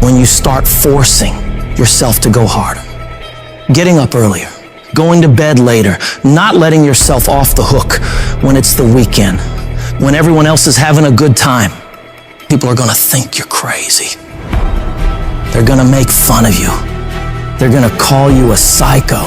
when you start forcing yourself to go harder. Getting up earlier, going to bed later, not letting yourself off the hook when it's the weekend, when everyone else is having a good time. People are gonna think you're crazy. They're gonna make fun of you. They're gonna call you a psycho.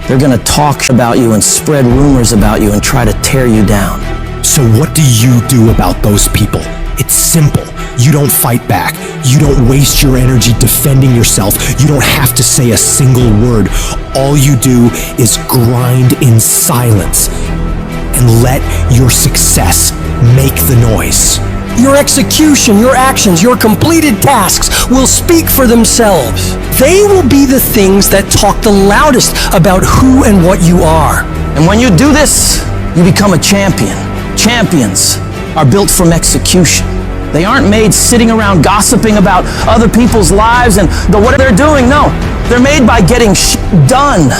They're gonna talk about you and spread rumors about you and try to tear you down. So what do you do about those people? It's simple. You don't fight back. You don't waste your energy defending yourself. You don't have to say a single word. All you do is grind in silence and let your success make the noise. Your execution, your actions, your completed tasks will speak for themselves. They will be the things that talk the loudest about who and what you are. And when you do this, you become a champion. Champions are built from execution. They aren't made sitting around gossiping about other people's lives and what they're doing. No, they're made by getting shit done.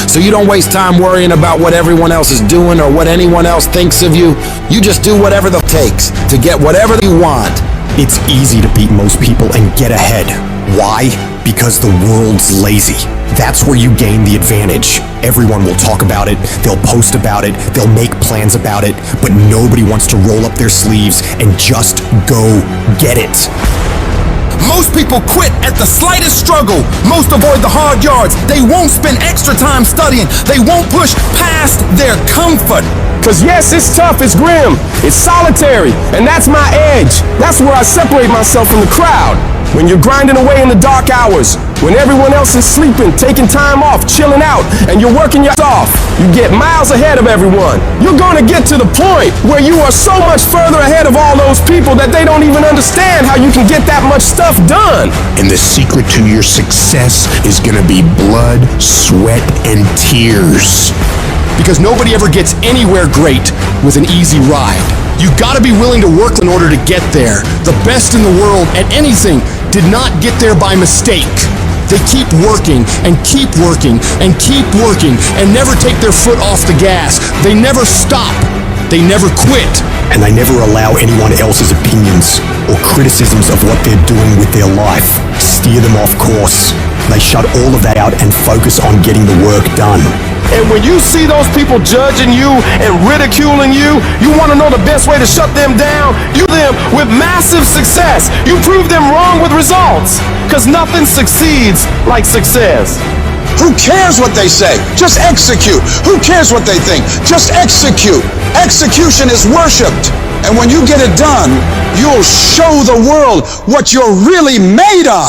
So you don't waste time worrying about what everyone else is doing or what anyone else thinks of you. You just do whatever it takes to get whatever you want. It's easy to beat most people and get ahead. Why? Because the world's lazy. That's where you gain the advantage. Everyone will talk about it, they'll post about it, they'll make plans about it, but nobody wants to roll up their sleeves and just go get it. Most people quit at the slightest struggle. Most avoid the hard yards. They won't spend extra time studying. They won't push past their comfort. Cause yes, it's tough, it's grim, it's solitary, and that's my edge. That's where I separate myself from the crowd. When you're grinding away in the dark hours, when everyone else is sleeping, taking time off, chilling out, and you're working your ass off, you get miles ahead of everyone. You're gonna get to the point where you are so much further ahead of all those people that they don't even understand how you can get that much stuff done. And the secret to your success is gonna be blood, sweat, and tears. Because nobody ever gets anywhere great with an easy ride. You gotta be willing to work in order to get there. The best in the world at anything did not get there by mistake. They keep working and keep working and keep working and never take their foot off the gas. They never stop. They never quit. And they never allow anyone else's opinions or criticisms of what they're doing with their life steer them off course. They shut all of that out and focus on getting the work done. And when you see those people judging you and ridiculing you, you want to know the best way to shut them down? You them with massive success. You prove them wrong with results. Because nothing succeeds like success. Who cares what they say? Just execute. Who cares what they think? Just execute. Execution is worshipped. And when you get it done, you'll show the world what you're really made of.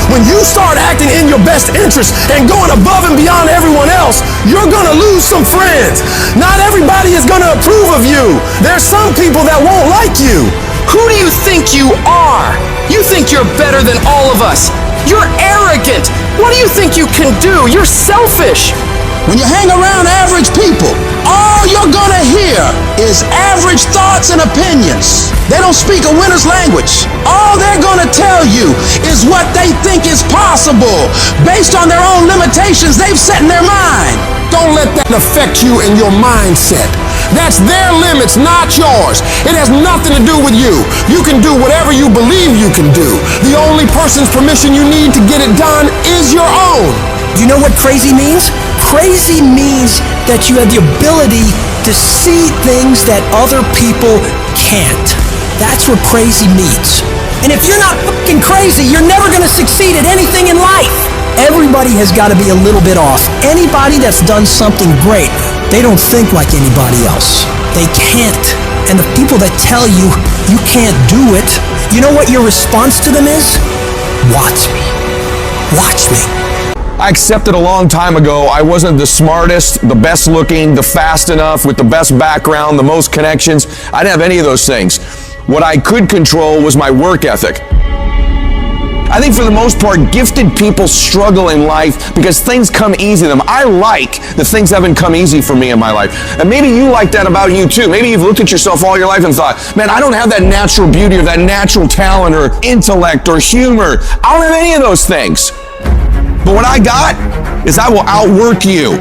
When you start acting in your best interest and going above and beyond everyone else, you're gonna lose some friends. Not everybody is gonna approve of you. There's some people that won't like you. Who do you think you are? You think you're better than all of us. You're arrogant. What do you think you can do? You're selfish. When you hang around average people, all you're gonna hear is average thoughts and opinions. They don't speak a winner's language. All they're gonna tell you is what they think is possible based on their own limitations they've set in their mind. Don't let that affect you and your mindset. That's their limits, not yours. It has nothing to do with you. You can do whatever you believe you can do. The only person's permission you need to get it done is your own. Do you know what crazy means? Crazy means that you have the ability to see things that other people can't. That's what crazy means. And if you're not fucking crazy, you're never gonna succeed at anything in life. Everybody has got to be a little bit off. Anybody that's done something great, they don't think like anybody else. They can't. And the people that tell you you can't do it, you know what your response to them is? Watch me. Watch me. I accepted a long time ago I wasn't the smartest, the best looking, the fast enough, with the best background, the most connections. I didn't have any of those things. What I could control was my work ethic. I think for the most part, gifted people struggle in life because things come easy to them. I like the things that haven't come easy for me in my life. And maybe you like that about you too. Maybe you've looked at yourself all your life and thought, man, I don't have that natural beauty or that natural talent or intellect or humor. I don't have any of those things. But what I got is I will outwork you.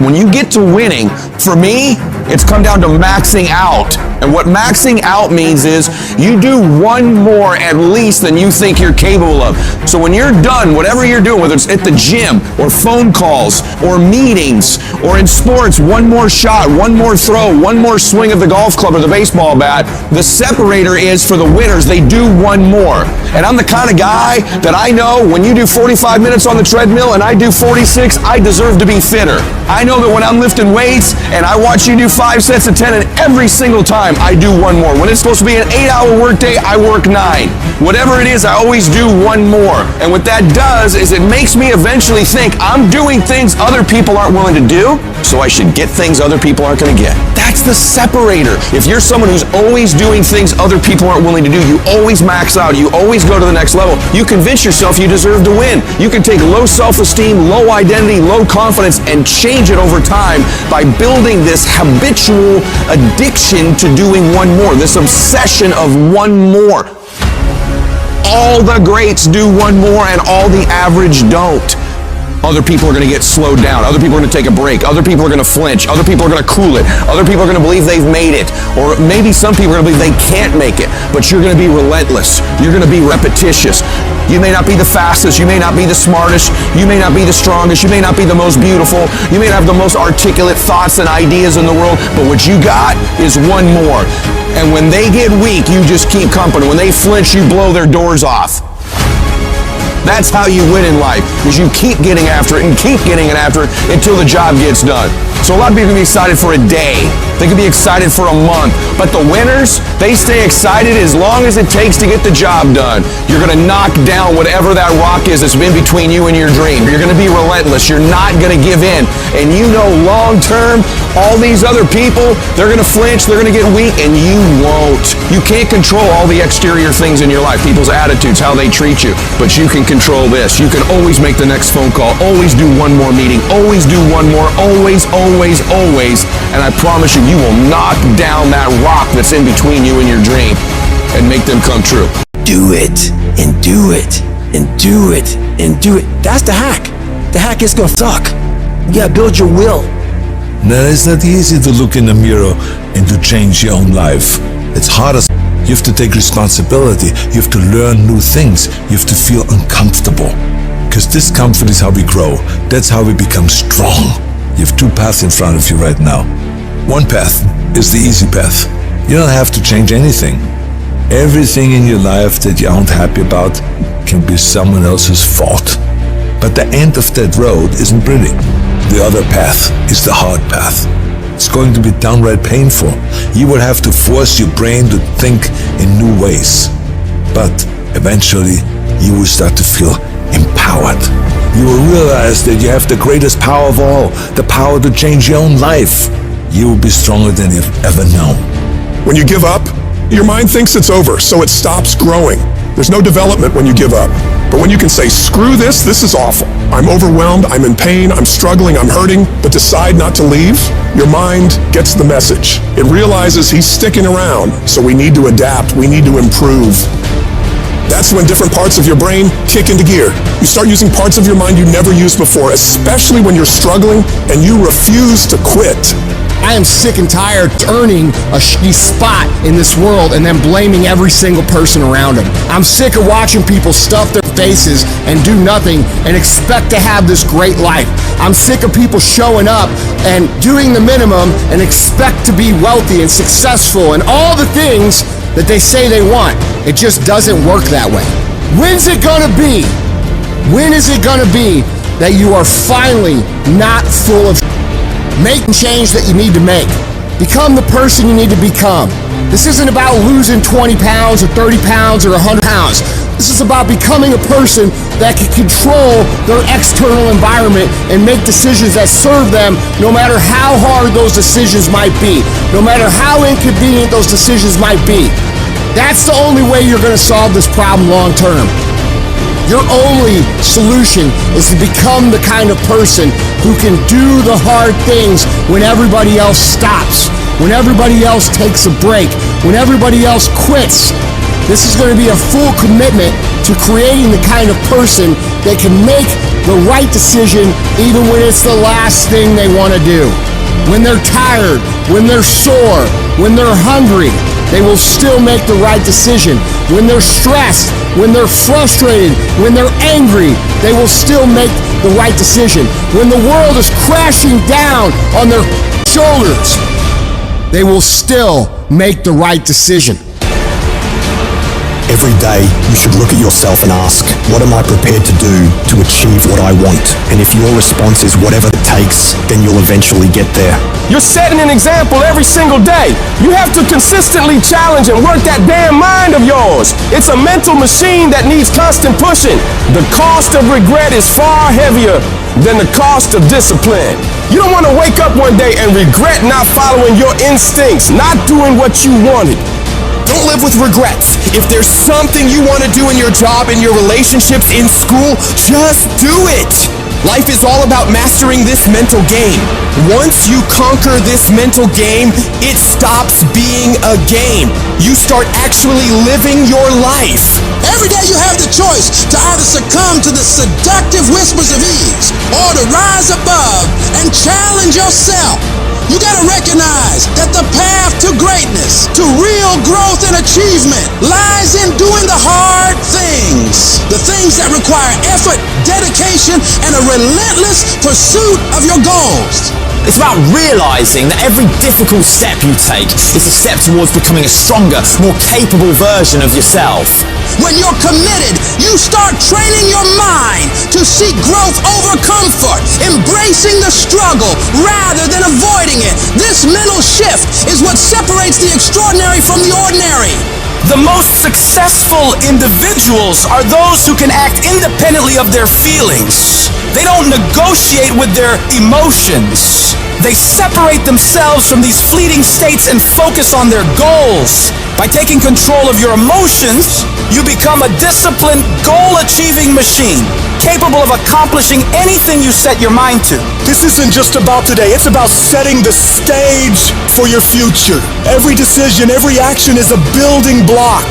When you get to winning, for me, It's come down to maxing out. And what maxing out means is you do one more at least than you think you're capable of. So when you're done, whatever you're doing, whether it's at the gym or phone calls or meetings or in sports, one more shot, one more throw, one more swing of the golf club or the baseball bat, the separator is for the winners, they do one more. And I'm the kind of guy that I know when you do 45 minutes on the treadmill and I do 46, I deserve to be fitter. I know that when I'm lifting weights and I watch you do 5 sets of 10 and every single time I do one more. When it's supposed to be an 8-hour workday, I work 9. Whatever it is, I always do one more. And what that does is it makes me eventually think I'm doing things other people aren't willing to do, so I should get things other people aren't going to get. That's the separator. If you're someone who's always doing things other people aren't willing to do, you always max out, you always go to the next level, you convince yourself you deserve to win. You can take low self-esteem, low identity, low confidence, and change it over time by building this habitual addiction to doing one more, this obsession of one more. All the greats do one more and all the average don't. Other people are going to get slowed down. Other people are going to take a break. Other people are going to flinch. Other people are going to cool it. Other people are going to believe they've made it. Or maybe some people are going to believe they can't make it. But you're going to be relentless. You're going to be repetitious. You may not be the fastest. You may not be the smartest. You may not be the strongest. You may not be the most beautiful. You may not have the most articulate thoughts and ideas in the world. But what you got is one more. And when they get weak, you just keep company. When they flinch, you blow their doors off. That's how you win in life, is you keep getting after it and keep getting it after it until the job gets done. So a lot of people can be excited for a day. They can be excited for a month. But the winners, they stay excited as long as it takes to get the job done. You're going to knock down whatever that rock is that's been between you and your dream. You're going to be relentless. You're not going to give in. And you know long term, all these other people, they're going to flinch, they're going to get weak, and you won't. You can't control all the exterior things in your life, people's attitudes, how they treat you. But you can control this. You can always make the next phone call, always do one more meeting, always do one more, always, always, always. And I promise you, you will knock down that rock that's in between you and your dream and make them come true. Do it, and do it, and do it, and do it. That's the hack. The hack is gonna suck. You gotta build your will. Now, it's not easy to look in the mirror and to change your own life. It's hard as you have to take responsibility. You have to learn new things. You have to feel uncomfortable. Because discomfort is how we grow. That's how we become strong. You have 2 paths in front of you right now. One path is the easy path. You don't have to change anything. Everything in your life that you aren't happy about can be someone else's fault. But the end of that road isn't pretty. The other path is the hard path. It's going to be downright painful. You will have to force your brain to think in new ways. But eventually, you will start to feel empowered. You will realize that you have the greatest power of all, the power to change your own life. You will be stronger than you've ever known. When you give up, your mind thinks it's over, so it stops growing. There's no development when you give up. But when you can say, screw this is awful. I'm overwhelmed, I'm in pain, I'm struggling, I'm hurting, but decide not to leave, your mind gets the message. It realizes he's sticking around, so we need to adapt, we need to improve. That's when different parts of your brain kick into gear. You start using parts of your mind you never used before, especially when you're struggling and you refuse to quit. I am sick and tired of earning a shitty spot in this world and then blaming every single person around them. I'm sick of watching people stuff their faces and do nothing and expect to have this great life. I'm sick of people showing up and doing the minimum and expect to be wealthy and successful and all the things that they say they want. It just doesn't work that way. When's it gonna be? When is it gonna be that you are finally not full of make the change that you need to make? Become the person you need to become. This isn't about losing 20 pounds or 30 pounds or 100 pounds. This is about becoming a person that can control their external environment and make decisions that serve them no matter how hard those decisions might be, no matter how inconvenient those decisions might be. That's the only way you're going to solve this problem long term. Your only solution is to become the kind of person who can do the hard things when everybody else stops, when everybody else takes a break, when everybody else quits. This is going to be a full commitment to creating the kind of person that can make the right decision even when it's the last thing they want to do. when they're tired, when they're sore, when they're hungry, they will still make the right decision. When they're stressed, when they're frustrated, when they're angry, they will still make the right decision. When the world is crashing down on their shoulders, they will still make the right decision. Every day, you should look at yourself and ask, what am I prepared to do to achieve what I want? And if your response is whatever it takes, then you'll eventually get there. You're setting an example every single day. You have to consistently challenge and work that damn mind of yours. It's a mental machine that needs constant pushing. The cost of regret is far heavier than the cost of discipline. You don't want to wake up one day and regret not following your instincts, not doing what you wanted. Don't live with regrets. If there's something you want to do in your job, in your relationships, in school, just do it. Life is all about mastering this mental game. Once you conquer this mental game, it stops being a game. You start actually living your life. Every day you have the choice to either succumb to the seductive whispers of ease or to rise above and challenge yourself. You gotta recognize that the path to greatness, to real growth and achievement, lies in doing the hard things. The things that require effort, dedication, and a relentless pursuit of your goals. It's about realizing that every difficult step you take is a step towards becoming a stronger, more capable version of yourself. When you're committed, you start training your mind to seek growth over comfort, embracing the struggle rather than avoiding it. This mental shift is what separates the extraordinary from the ordinary. The most successful individuals are those who can act independently of their feelings. They don't negotiate with their emotions. They separate themselves from these fleeting states and focus on their goals. By taking control of your emotions, you become a disciplined, goal-achieving machine, capable of accomplishing anything you set your mind to. This isn't just about today, it's about setting the stage for your future. Every decision, every action is a building block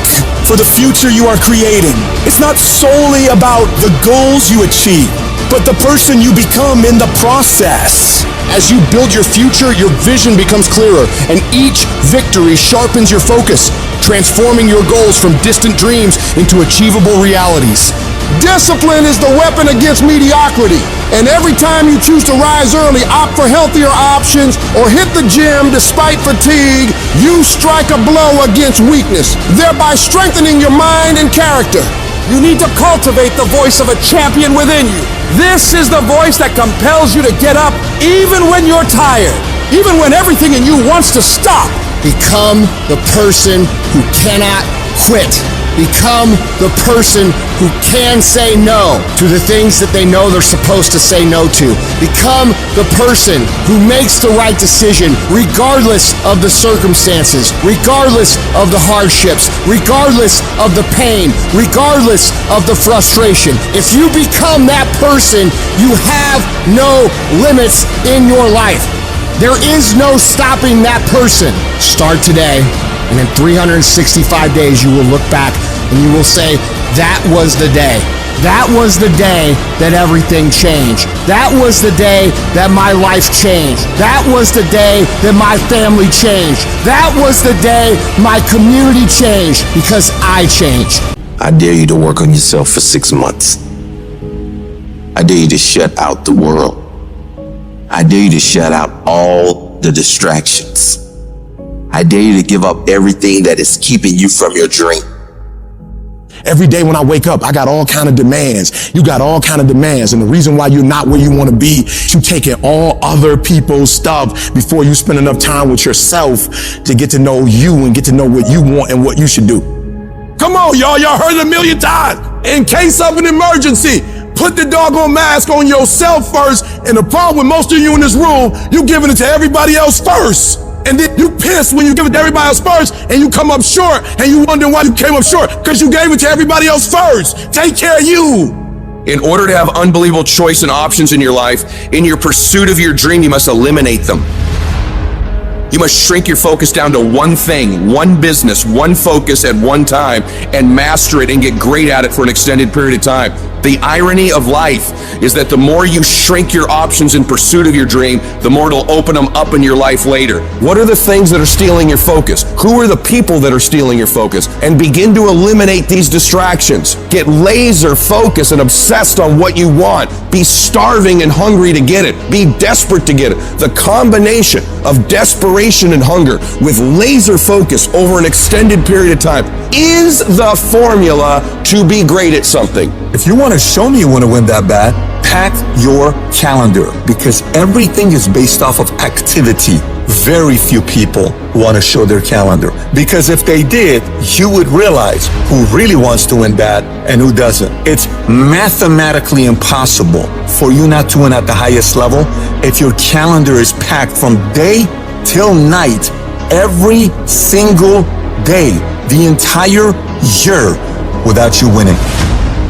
for the future you are creating. It's not solely about the goals you achieve, but the person you become in the process. As you build your future, your vision becomes clearer, and each victory sharpens your focus, transforming your goals from distant dreams into achievable realities. Discipline is the weapon against mediocrity. And every time you choose to rise early, opt for healthier options, or hit the gym despite fatigue, you strike a blow against weakness, thereby strengthening your mind and character. You need to cultivate the voice of a champion within you. This is the voice that compels you to get up even when you're tired, even when everything in you wants to stop. Become the person who cannot quit. Become the person who can say no to the things that they know they're supposed to say no to. Become the person who makes the right decision regardless of the circumstances, regardless of the hardships, regardless of the pain, regardless of the frustration. If you become that person, you have no limits in your life. There is no stopping that person. Start today. And in 365 days, you will look back and you will say, that was the day. That was the day that everything changed. That was the day that my life changed. That was the day that my family changed. That was the day my community changed because I changed. I dare you to work on yourself for 6 months. I dare you to shut out the world. I dare you to shut out all the distractions. I dare you to give up everything that is keeping you from your dream. Every day when I wake up, I got all kind of demands. You got all kind of demands. And the reason why you're not where you want to be, you taking all other people's stuff before you spend enough time with yourself to get to know you and get to know what you want and what you should do. Come on, y'all. Y'all heard it a million times. In case of an emergency, put the doggone mask on yourself first. And the problem with most of you in this room, you giving it to everybody else first. And then you pissed when you give it to everybody else first and you come up short and you wonder why you came up short because you gave it to everybody else first. Take care of you. In order to have unbelievable choice and options in your life, in your pursuit of your dream, you must eliminate them. You must shrink your focus down to one thing, one business, one focus at one time, and master it and get great at it for an extended period of time. The irony of life is that the more you shrink your options in pursuit of your dream, the more it'll open them up in your life later. What are the things that are stealing your focus? Who are the people that are stealing your focus? And begin to eliminate these distractions. Get laser focused and obsessed on what you want. Be starving and hungry to get it. Be desperate to get it. The combination of desperation and hunger with laser focus over an extended period of time is the formula to be great at something. If you want to show me you want to win that bad, pack your calendar, because everything is based off of activity. Very few people want to show their calendar, because if they did, you would realize who really wants to win bad and who doesn't. It's mathematically impossible for you not to win at the highest level if your calendar is packed from day till night, every single day, the entire year, without you winning.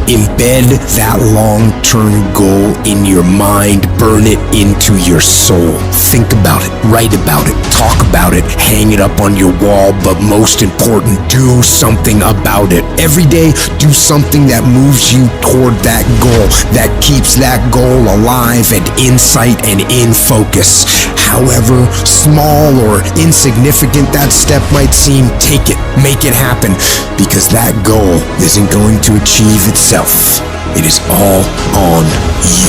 Embed that long-term goal in your mind. Burn it into your soul. Think about it, write about it, talk about it, hang it up on your wall, but most important, do something about it. Every day, do something that moves you toward that goal, that keeps that goal alive and in sight and in focus. However small or insignificant that step might seem, take it, make it happen, because that goal isn't going to achieve itself. It is all on you.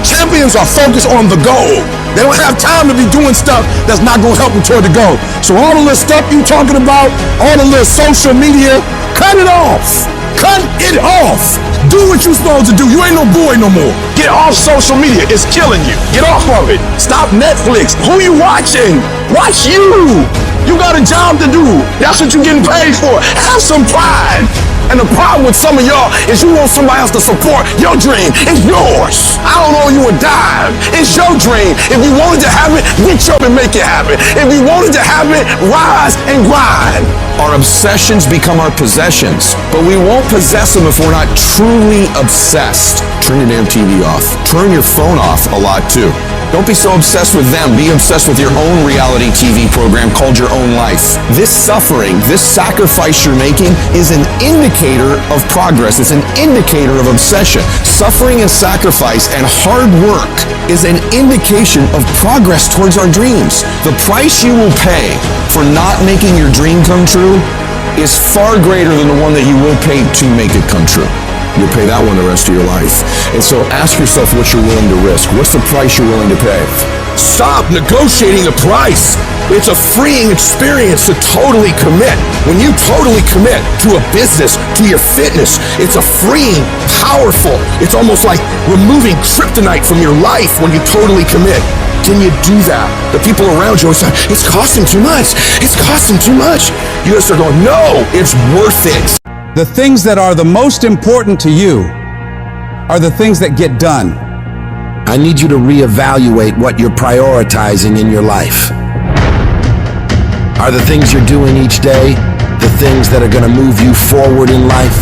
Champions are focused on the goal. They don't have time to be doing stuff that's not going to help them toward the goal. So all the little stuff you talking about, all the little social media, cut it off. Cut it off. Do what you're supposed to do. You ain't no boy no more. Get off social media. It's killing you. Get off of it. Stop Netflix. Who you watching? Watch you. You got a job to do. That's what you're getting paid for. Have some pride. And the problem with some of y'all is you want somebody else to support your dream. It's yours. I don't owe you a dime. It's your dream. If you wanted to have it, reach up and make it happen. If you wanted to have it, rise and grind. Our obsessions become our possessions, but we won't possess them if we're not truly obsessed. Turn your damn TV off. Turn your phone off a lot too. Don't be so obsessed with them. Be obsessed with your own reality TV program called Your Own Life. This suffering, this sacrifice you're making is an indicator of progress. It's an indicator of obsession. Suffering and sacrifice and hard work is an indication of progress towards our dreams. The price you will pay for not making your dream come true is far greater than the one that you will pay to make it come true. You'll pay that one the rest of your life. And so ask yourself what you're willing to risk. What's the price you're willing to pay? Stop negotiating the price. It's a freeing experience to totally commit. When you totally commit to a business, to your fitness, it's a freeing, powerful, it's almost like removing kryptonite from your life when you totally commit. Can you do that? The people around you are saying, it's costing too much. It's costing too much. You gotta start going, no, it's worth it. The things that are the most important to you are the things that get done. I need you to reevaluate what you're prioritizing in your life. Are the things you're doing each day the things that are going to move you forward in life,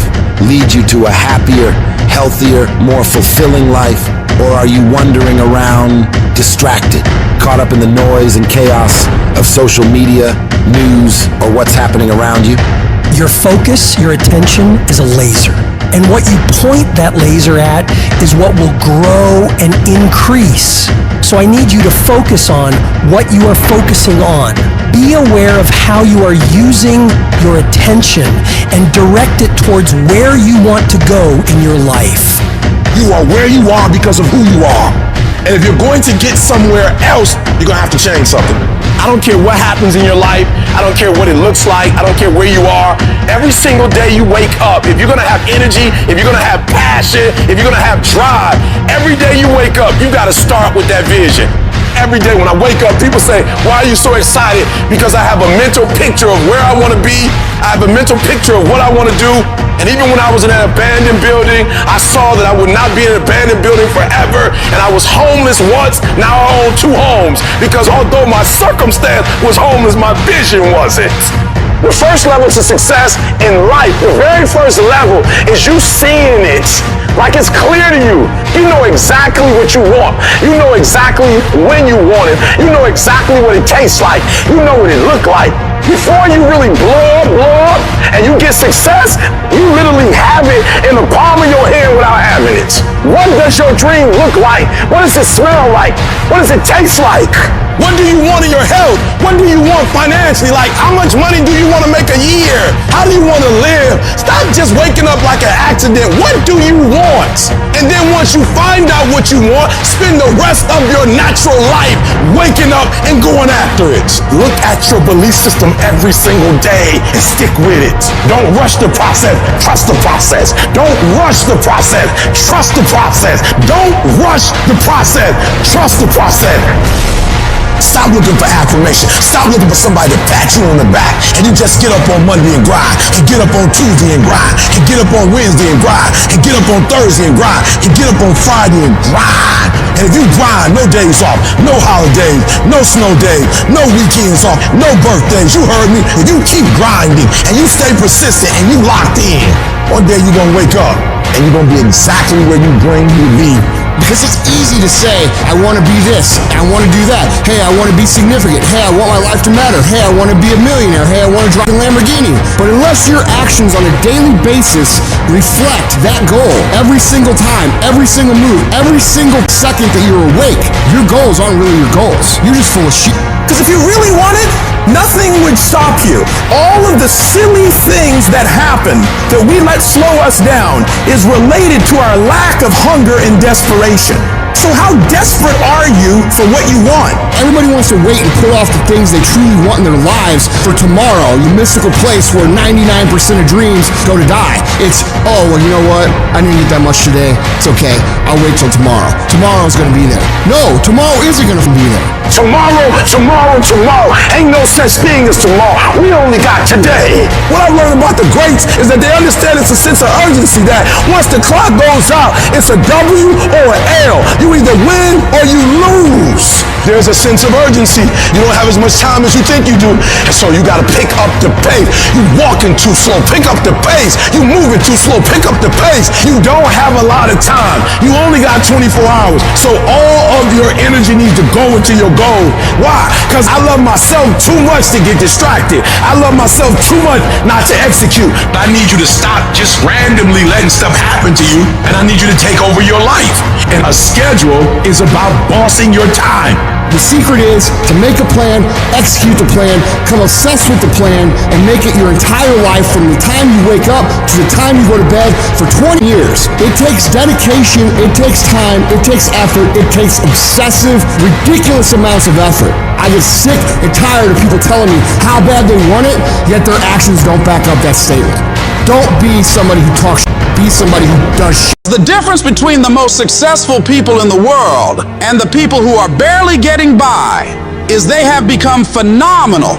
lead you to a happier, healthier, more fulfilling life? Or are you wandering around distracted, caught up in the noise and chaos of social media, news, or what's happening around you? Your focus, your attention is a laser. And what you point that laser at is what will grow and increase. So I need you to focus on what you are focusing on. Be aware of how you are using your attention and direct it towards where you want to go in your life. You are where you are because of who you are. And if you're going to get somewhere else, you're going to have to change something. I don't care what happens in your life. I don't care what it looks like. I don't care where you are. Every single day you wake up, if you're going to have energy, if you're going to have passion, if you're going to have drive, every day you wake up, you got to start with that vision. Every day when I wake up, people say, why are you so excited? Because I have a mental picture of where I want to be. I have a mental picture of what I want to do. And even when I was in an abandoned building, I saw that I would not be in an abandoned building forever. And I was homeless once, now I own 2 homes. Because although my circumstance was homeless, my vision wasn't. The first level to success in life, the very first level, is you seeing it like it's clear to you. You know exactly what you want. You know exactly when you want it. You know exactly what it tastes like. You know what it look like. Before you really blow up, and you get success, you literally have it in the palm of your hand does your dream look like? What does it smell like? What does it taste like? What do you want in your health? What do you want financially? Like, how much money do you want to make a year? How do you want to live? Stop just waking up like an accident. What do you want? And then once you find out what you want, spend the rest of your natural life waking up and going after it. Look at your belief system every single day and stick with it. Don't rush the process. Trust the process. Don't rush the process. Trust the process. Don't rush the process. Trust the process. Stop looking for affirmation. Stop looking for somebody to pat you on the back. And you just get up on Monday and grind. And get up on Tuesday and grind. And get up on Wednesday and grind. And get up on Thursday and grind. And get up on Friday and grind. And if you grind, no days off, no holidays, no snow days, no weekends off, no birthdays. You heard me. If you keep grinding and you stay persistent and you locked in, one day you're going to wake up and you're going to be exactly where you dreamed you'd be. Because it's easy to say, I want to be this, I want to do that. Hey, I want to be significant. Hey, I want my life to matter. Hey, I want to be a millionaire. Hey, I want to drive a Lamborghini. But unless your actions on a daily basis reflect that goal every single time, every single move, every single second that you're awake, your goals aren't really your goals. You're just full of shit. Because if you really want it, nothing would stop you. All of the silly things that happen that we let slow us down is related to our lack of hunger and desperation. So how desperate are you for what you want? Everybody wants to wait and put off the things they truly want in their lives for tomorrow, the mystical place where 99% of dreams go to die. It's, oh, well, you know what? I didn't get that much today. It's okay. I'll wait till tomorrow. Tomorrow's going to be there. No, tomorrow isn't going to be there. Tomorrow. Ain't no such thing as tomorrow. We only got today. What I learned about the greats is that they understand it's a sense of urgency that once the clock goes out, it's a W or an L. You either win or you lose. There's a sense of urgency. You don't have as much time as you think you do. And so you got to pick up the pace. You walking too slow. Pick up the pace. You moving too slow. Pick up the pace. You don't have a lot of time. You only got 24 hours. So all of your energy needs to go into your goal. Why? Because I love myself too much to get distracted. I love myself too much not to execute. I need you to stop just randomly letting stuff happen to you. And I need you to take over your life. And a schedule is about bossing your time. The secret is to make a plan, execute the plan, come obsessed with the plan, and make it your entire life from the time you wake up to the time you go to bed for 20 years. It takes dedication, it takes time, it takes effort, it takes obsessive, ridiculous amounts of effort. I get sick and tired of people telling me how bad they want it, yet their actions don't back up that statement. Don't be somebody who talks shit. Be somebody who does shit. The difference between the most successful people in the world and the people who are barely getting by is they have become phenomenal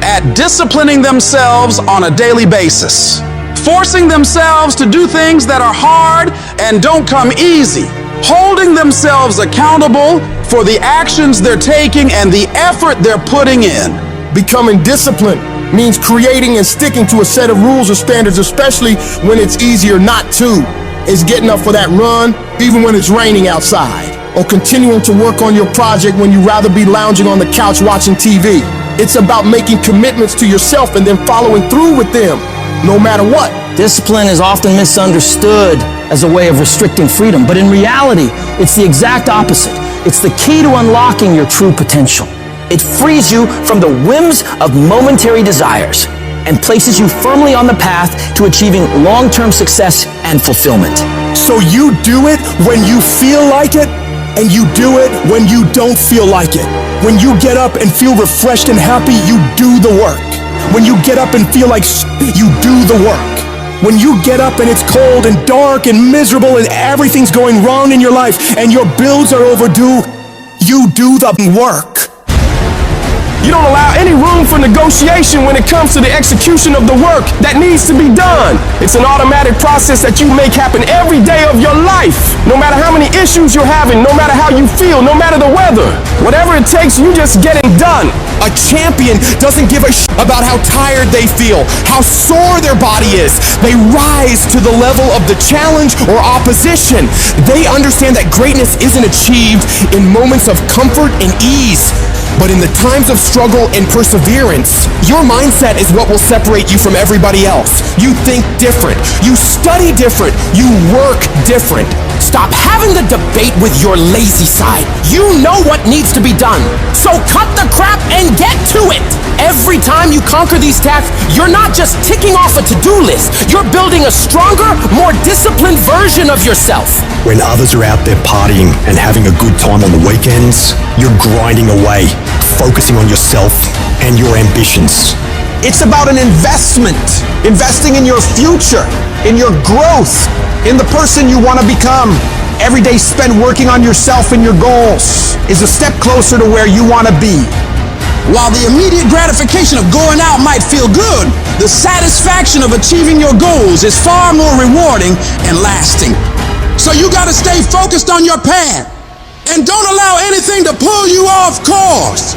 at disciplining themselves on a daily basis, forcing themselves to do things that are hard and don't come easy, holding themselves accountable for the actions they're taking and the effort they're putting in. Becoming disciplined means creating and sticking to a set of rules or standards, especially when it's easier not to. It's getting up for that run, even when it's raining outside. Or continuing to work on your project when you'd rather be lounging on the couch watching TV. It's about making commitments to yourself and then following through with them, no matter what. Discipline is often misunderstood as a way of restricting freedom, but in reality, it's the exact opposite. It's the key to unlocking your true potential. It frees you from the whims of momentary desires and places you firmly on the path to achieving long-term success and fulfillment. So you do it when you feel like it, and you do it when you don't feel like it. When you get up and feel refreshed and happy, you do the work. When you get up and feel like you do the work. When you get up and it's cold and dark and miserable and everything's going wrong in your life and your bills are overdue, you do the work. You don't allow any room for negotiation when it comes to the execution of the work that needs to be done. It's an automatic process that you make happen every day of your life. No matter how many issues you're having, no matter how you feel, no matter the weather. Whatever it takes, you just get it done. A champion doesn't give a shit about how tired they feel, how sore their body is. They rise to the level of the challenge or opposition. They understand that greatness isn't achieved in moments of comfort and ease, but in the times of struggle and perseverance. Your mindset is what will separate you from everybody else. You think different. You study different. You work different. Stop having the debate with your lazy side. You know what needs to be done. So cut the crap and get to it. Every time you conquer these tasks, you're not just ticking off a to-do list. You're building a stronger, more disciplined version of yourself. When others are out there partying and having a good time on the weekends, you're grinding away, focusing on yourself and your ambitions. It's about an investment. Investing in your future, in your growth, in the person you want to become. Every day spent working on yourself and your goals is a step closer to where you want to be. While the immediate gratification of going out might feel good, the satisfaction of achieving your goals is far more rewarding and lasting. So you gotta stay focused on your path and don't allow anything to pull you off course.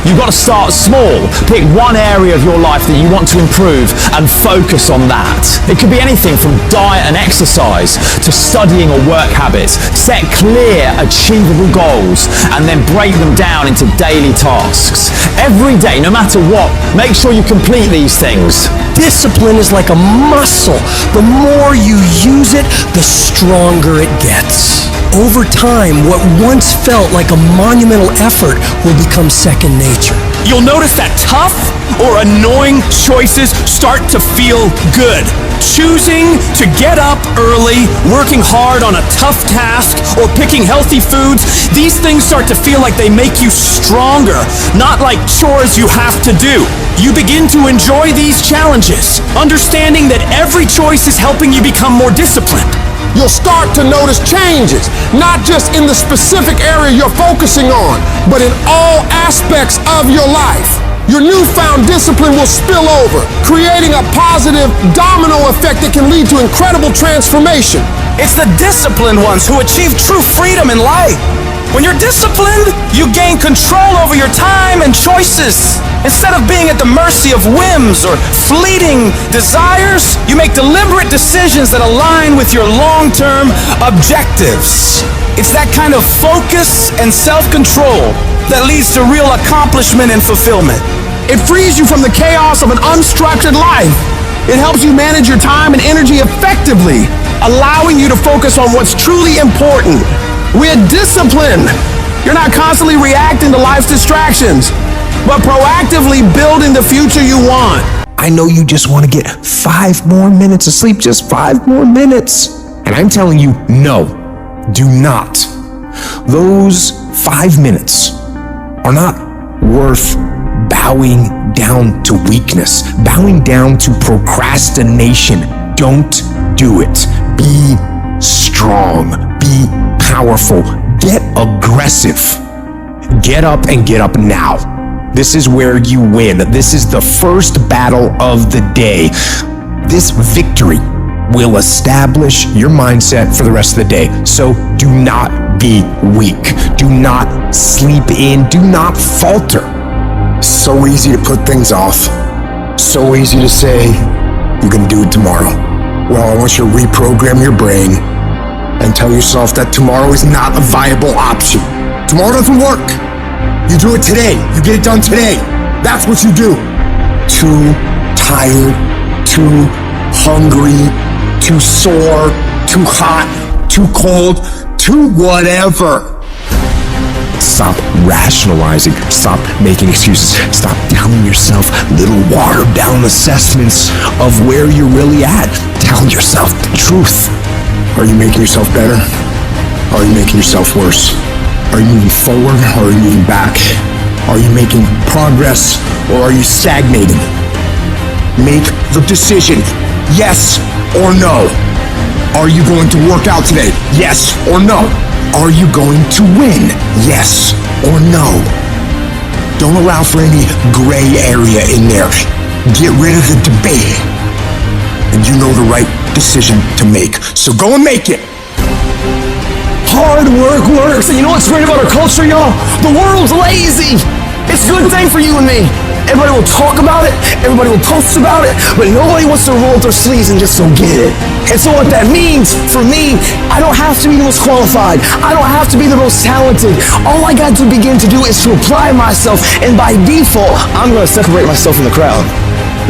You've got to start small. Pick one area of your life that you want to improve and focus on that. It could be anything from diet and exercise to studying or work habits. Set clear, achievable goals and then break them down into daily tasks. Every day, no matter what, make sure you complete these things. Discipline is like a muscle. The more you use it, the stronger it gets. Over time, what once felt like a monumental effort will become second nature. You'll notice that tough or annoying choices start to feel good. Choosing to get up early, working hard on a tough task, or picking healthy foods, these things start to feel like they make you stronger, not like chores you have to do. You begin to enjoy these challenges, understanding that every choice is helping you become more disciplined. You'll start to notice changes, not just in the specific area you're focusing on, but in all aspects of your life. Your newfound discipline will spill over, creating a positive domino effect that can lead to incredible transformation. It's the disciplined ones who achieve true freedom in life. When you're disciplined, you gain control over your time and choices. Instead of being at the mercy of whims or fleeting desires, you make deliberate decisions that align with your long-term objectives. It's that kind of focus and self-control that leads to real accomplishment and fulfillment. It frees you from the chaos of an unstructured life. It helps you manage your time and energy effectively, allowing you to focus on what's truly important. With discipline, you're not constantly reacting to life's distractions, but proactively building the future you want. I know you just want to get 5 more minutes of sleep, just 5 more minutes. And I'm telling you, no, do not. Those 5 minutes are not worth bowing down to weakness, bowing down to procrastination. Don't do it. Be strong. Be powerful. Get aggressive. Get up and get up now. This is where you win. This is the first battle of the day. This victory will establish your mindset for the rest of the day. So do not be weak. Do not sleep in. Do not falter. So easy to put things off. So easy to say, you can do it tomorrow. Well, I want you to reprogram your brain and tell yourself that tomorrow is not a viable option. Tomorrow doesn't work. You do it today. You get it done today. That's what you do. Too tired, too hungry, too sore, too hot, too cold, too whatever. Stop rationalizing. Stop making excuses. Stop telling yourself little watered down assessments of where you're really at. Tell yourself the truth. Are you making yourself better? Or are you making yourself worse? Are you moving forward or are you moving back? Are you making progress or are you stagnating? Make the decision, yes or no. Are you going to work out today? Yes or no. Are you going to win? Yes or no. Don't allow for any gray area in there. Get rid of the debate. And you know the right decision to make. So go and make it. Hard work works. And you know what's great about our culture, y'all? The world's lazy. It's a good thing for you and me. Everybody will talk about it, everybody will post about it, but nobody wants to roll up their sleeves and just go get it. And so what that means, for me, I don't have to be the most qualified. I don't have to be the most talented. All I got to begin to do is to apply myself, and by default, I'm going to separate myself from the crowd.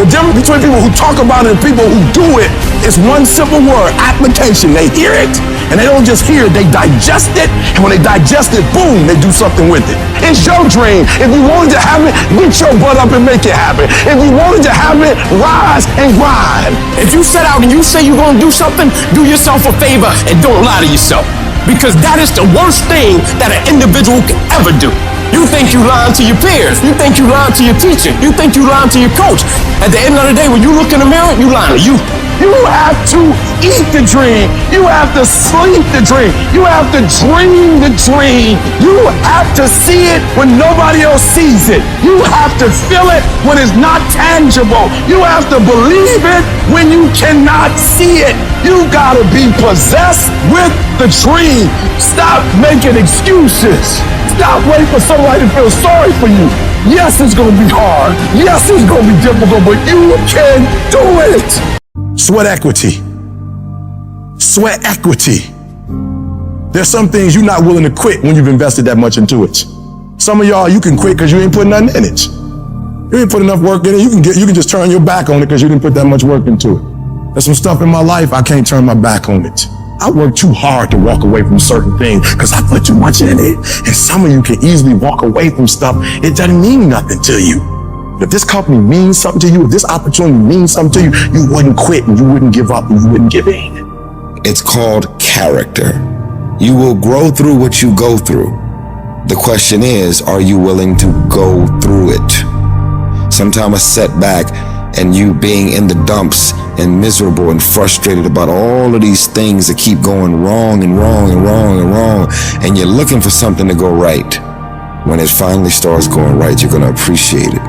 The difference between people who talk about it and people who do it is one simple word, application. They hear it, and they don't just hear it, they digest it, and when they digest it, boom, they do something with it. It's your dream. If you wanted to have it, get your butt up and make it happen. If you wanted to have it, rise and grind. If you set out and you say you're going to do something, do yourself a favor and don't lie to yourself. Because that is the worst thing that an individual can ever do. You think you lying to your peers. You think you lying to your teacher. You think you lying to your coach. At the end of the day, when you look in the mirror, you lying to you. You have to eat the dream. You have to sleep the dream. You have to dream the dream. You have to see it when nobody else sees it. You have to feel it when it's not tangible. You have to believe it when you cannot see it. You gotta be possessed with the dream. Stop making excuses. Stop waiting for somebody to feel sorry for you. Yes, it's gonna be hard. Yes, it's gonna be difficult, but you can do it. Sweat equity. Sweat equity. There's some things you're not willing to quit when you've invested that much into it. Some of y'all, you can quit because you ain't putting nothing in it. You ain't put enough work in it. You can just turn your back on it because you didn't put that much work into it. There's some stuff in my life, I can't turn my back on it. I work too hard to walk away from certain things because I put too much in it. And some of you can easily walk away from stuff. It doesn't mean nothing to you. If this company means something to you, if this opportunity means something to you, you wouldn't quit and you wouldn't give up and you wouldn't give in. It's called character. You will grow through what you go through. The question is, are you willing to go through it? Sometimes a setback and you being in the dumps and miserable and frustrated about all of these things that keep going wrong and wrong and wrong and wrong, and you're looking for something to go right. When it finally starts going right, you're going to appreciate it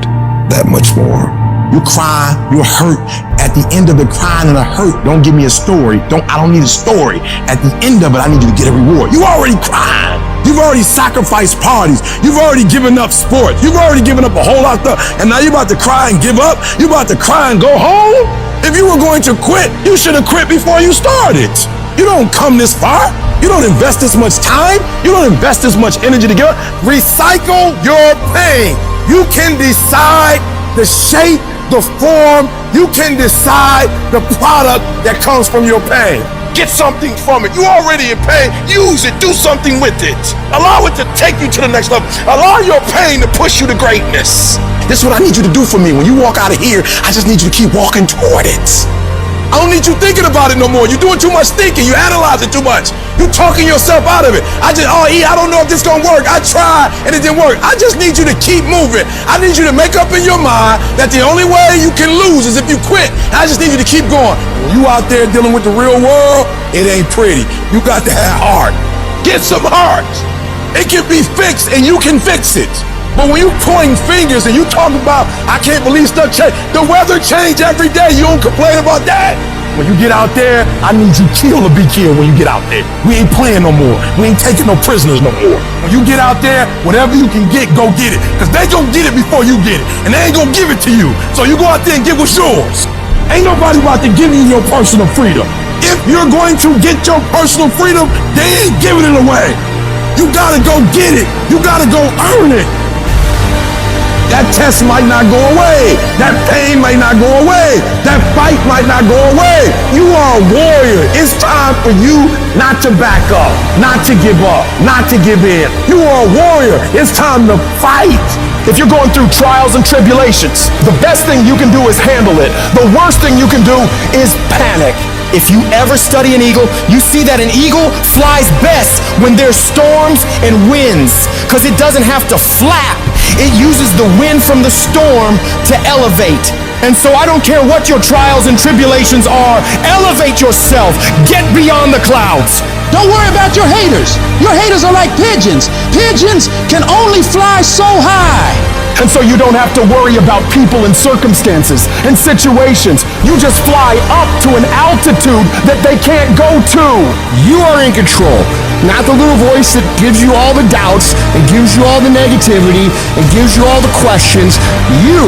that much more. You cry, you're hurt. At the end of the crying and the hurt, don't give me a story. I don't need a story. At the end of it, I need you to get a reward. You already cried. You've already sacrificed parties. You've already given up sports. You've already given up a whole lot of stuff. And now you're about to cry and give up. You're about to cry and go home. If you were going to quit, you should have quit before you started. You don't come this far. You don't invest this much time. You don't invest this much energy to give up. Recycle your pain. You can decide the shape, the form. You can decide the product that comes from your pain. Get something from it. You already in pain. Use it. Do something with it. Allow it to take you to the next level. Allow your pain to push you to greatness. This is what I need you to do for me. When you walk out of here, I just need you to keep walking toward it. I don't need you thinking about it no more. You're doing too much thinking. You analyze it too much. You're talking yourself out of it. I don't know if this is going to work. I tried and it didn't work. I just need you to keep moving. I need you to make up in your mind that the only way you can lose is if you quit. I just need you to keep going. When you out there dealing with the real world, it ain't pretty. You got to have heart. Get some heart. It can be fixed and you can fix it. But when you pointing fingers and you talking about, I can't believe stuff change. The weather change every day. You don't complain about that. When you get out there, I need you kill or be killed when you get out there. We ain't playing no more. We ain't taking no prisoners no more. When you get out there, whatever you can get, go get it. Because they gonna get it before you get it. And they ain't gonna give it to you. So you go out there and get what's yours. Ain't nobody about to give you your personal freedom. If you're going to get your personal freedom, they ain't giving it away. You gotta go get it. You gotta go earn it. That test might not go away. That pain might not go away. That fight might not go away. You are a warrior. It's time for you not to back up, not to give up, not to give in. You are a warrior. It's time to fight. If you're going through trials and tribulations, the best thing you can do is handle it. The worst thing you can do is panic. If you ever study an eagle, you see that an eagle flies best when there's storms and winds, because it doesn't have to flap. It uses the wind from the storm to elevate. And so I don't care what your trials and tribulations are, elevate yourself, get beyond the clouds. Don't worry about your haters. Your haters are like pigeons. Pigeons can only fly so high. And so you don't have to worry about people and circumstances and situations. You just fly up to an altitude that they can't go to. You are in control. Not the little voice that gives you all the doubts, and gives you all the negativity, and gives you all the questions. You,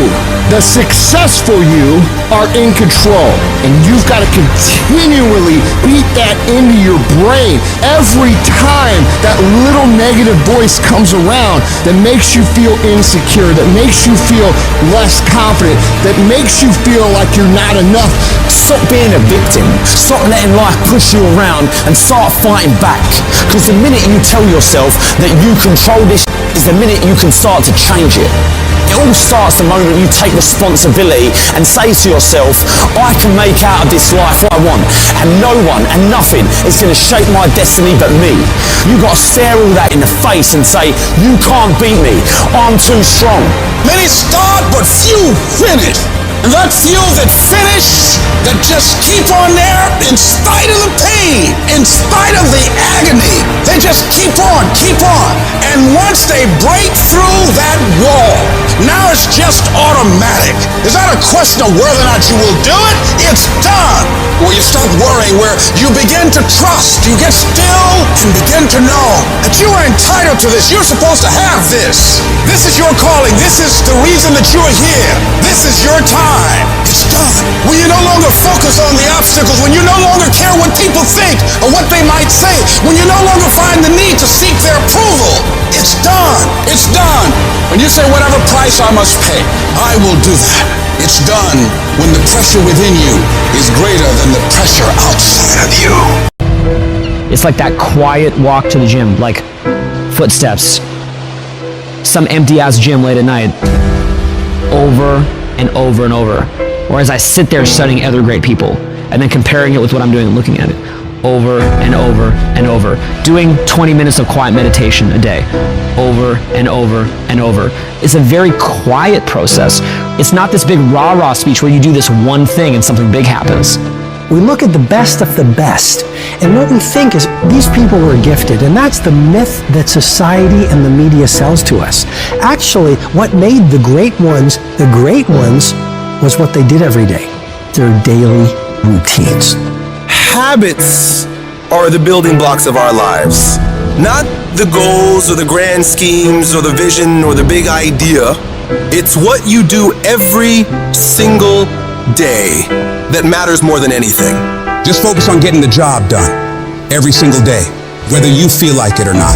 the successful you, are in control. And you've got to continually beat that into your brain. Every time that little negative voice comes around that makes you feel insecure, that makes you feel less confident, that makes you feel like you're not enough. Stop being a victim. Stop letting life push you around and start fighting back. Because the minute you tell yourself that you control this is the minute you can start to change it. It all starts the moment you take responsibility and say to yourself, I can make out of this life what I want, and no one and nothing is going to shape my destiny but me. You've got to stare all that in the face and say, you can't beat me, I'm too strong. Many start, but few finish. And that few that finish, that just keep on there in spite of the pain, in spite of the agony, they just keep on. And once they break through that wall, now it's just automatic. It's not a question of whether or not you will do it, it's done. Where you stop worrying, where you begin to trust, you get still and begin to know that you are entitled to this, you're supposed to have this. This is your calling, this is the reason that you are here, this is your time. It's done. When you no longer focus on the obstacles, when you no longer care what people think or what they might say, when you no longer find the need to seek their approval, it's done. It's done. When you say whatever price I must pay, I will do that. It's done when the pressure within you is greater than the pressure outside of you. It's like that quiet walk to the gym, like footsteps. Some empty-ass gym late at night. Over and over and over. Or as I sit there studying other great people and then comparing it with what I'm doing and looking at it over and over and over. Doing 20 minutes of quiet meditation a day over and over and over. It's a very quiet process. It's not this big rah-rah speech where you do this one thing and something big happens. We look at the best of the best, and what we think is these people were gifted, and that's the myth that society and the media sells to us. Actually, what made the great ones was what they did every day, their daily routines. Habits are the building blocks of our lives. Not the goals or the grand schemes or the vision or the big idea. It's what you do every single day that matters more than anything. Just focus on getting the job done every single day, whether you feel like it or not.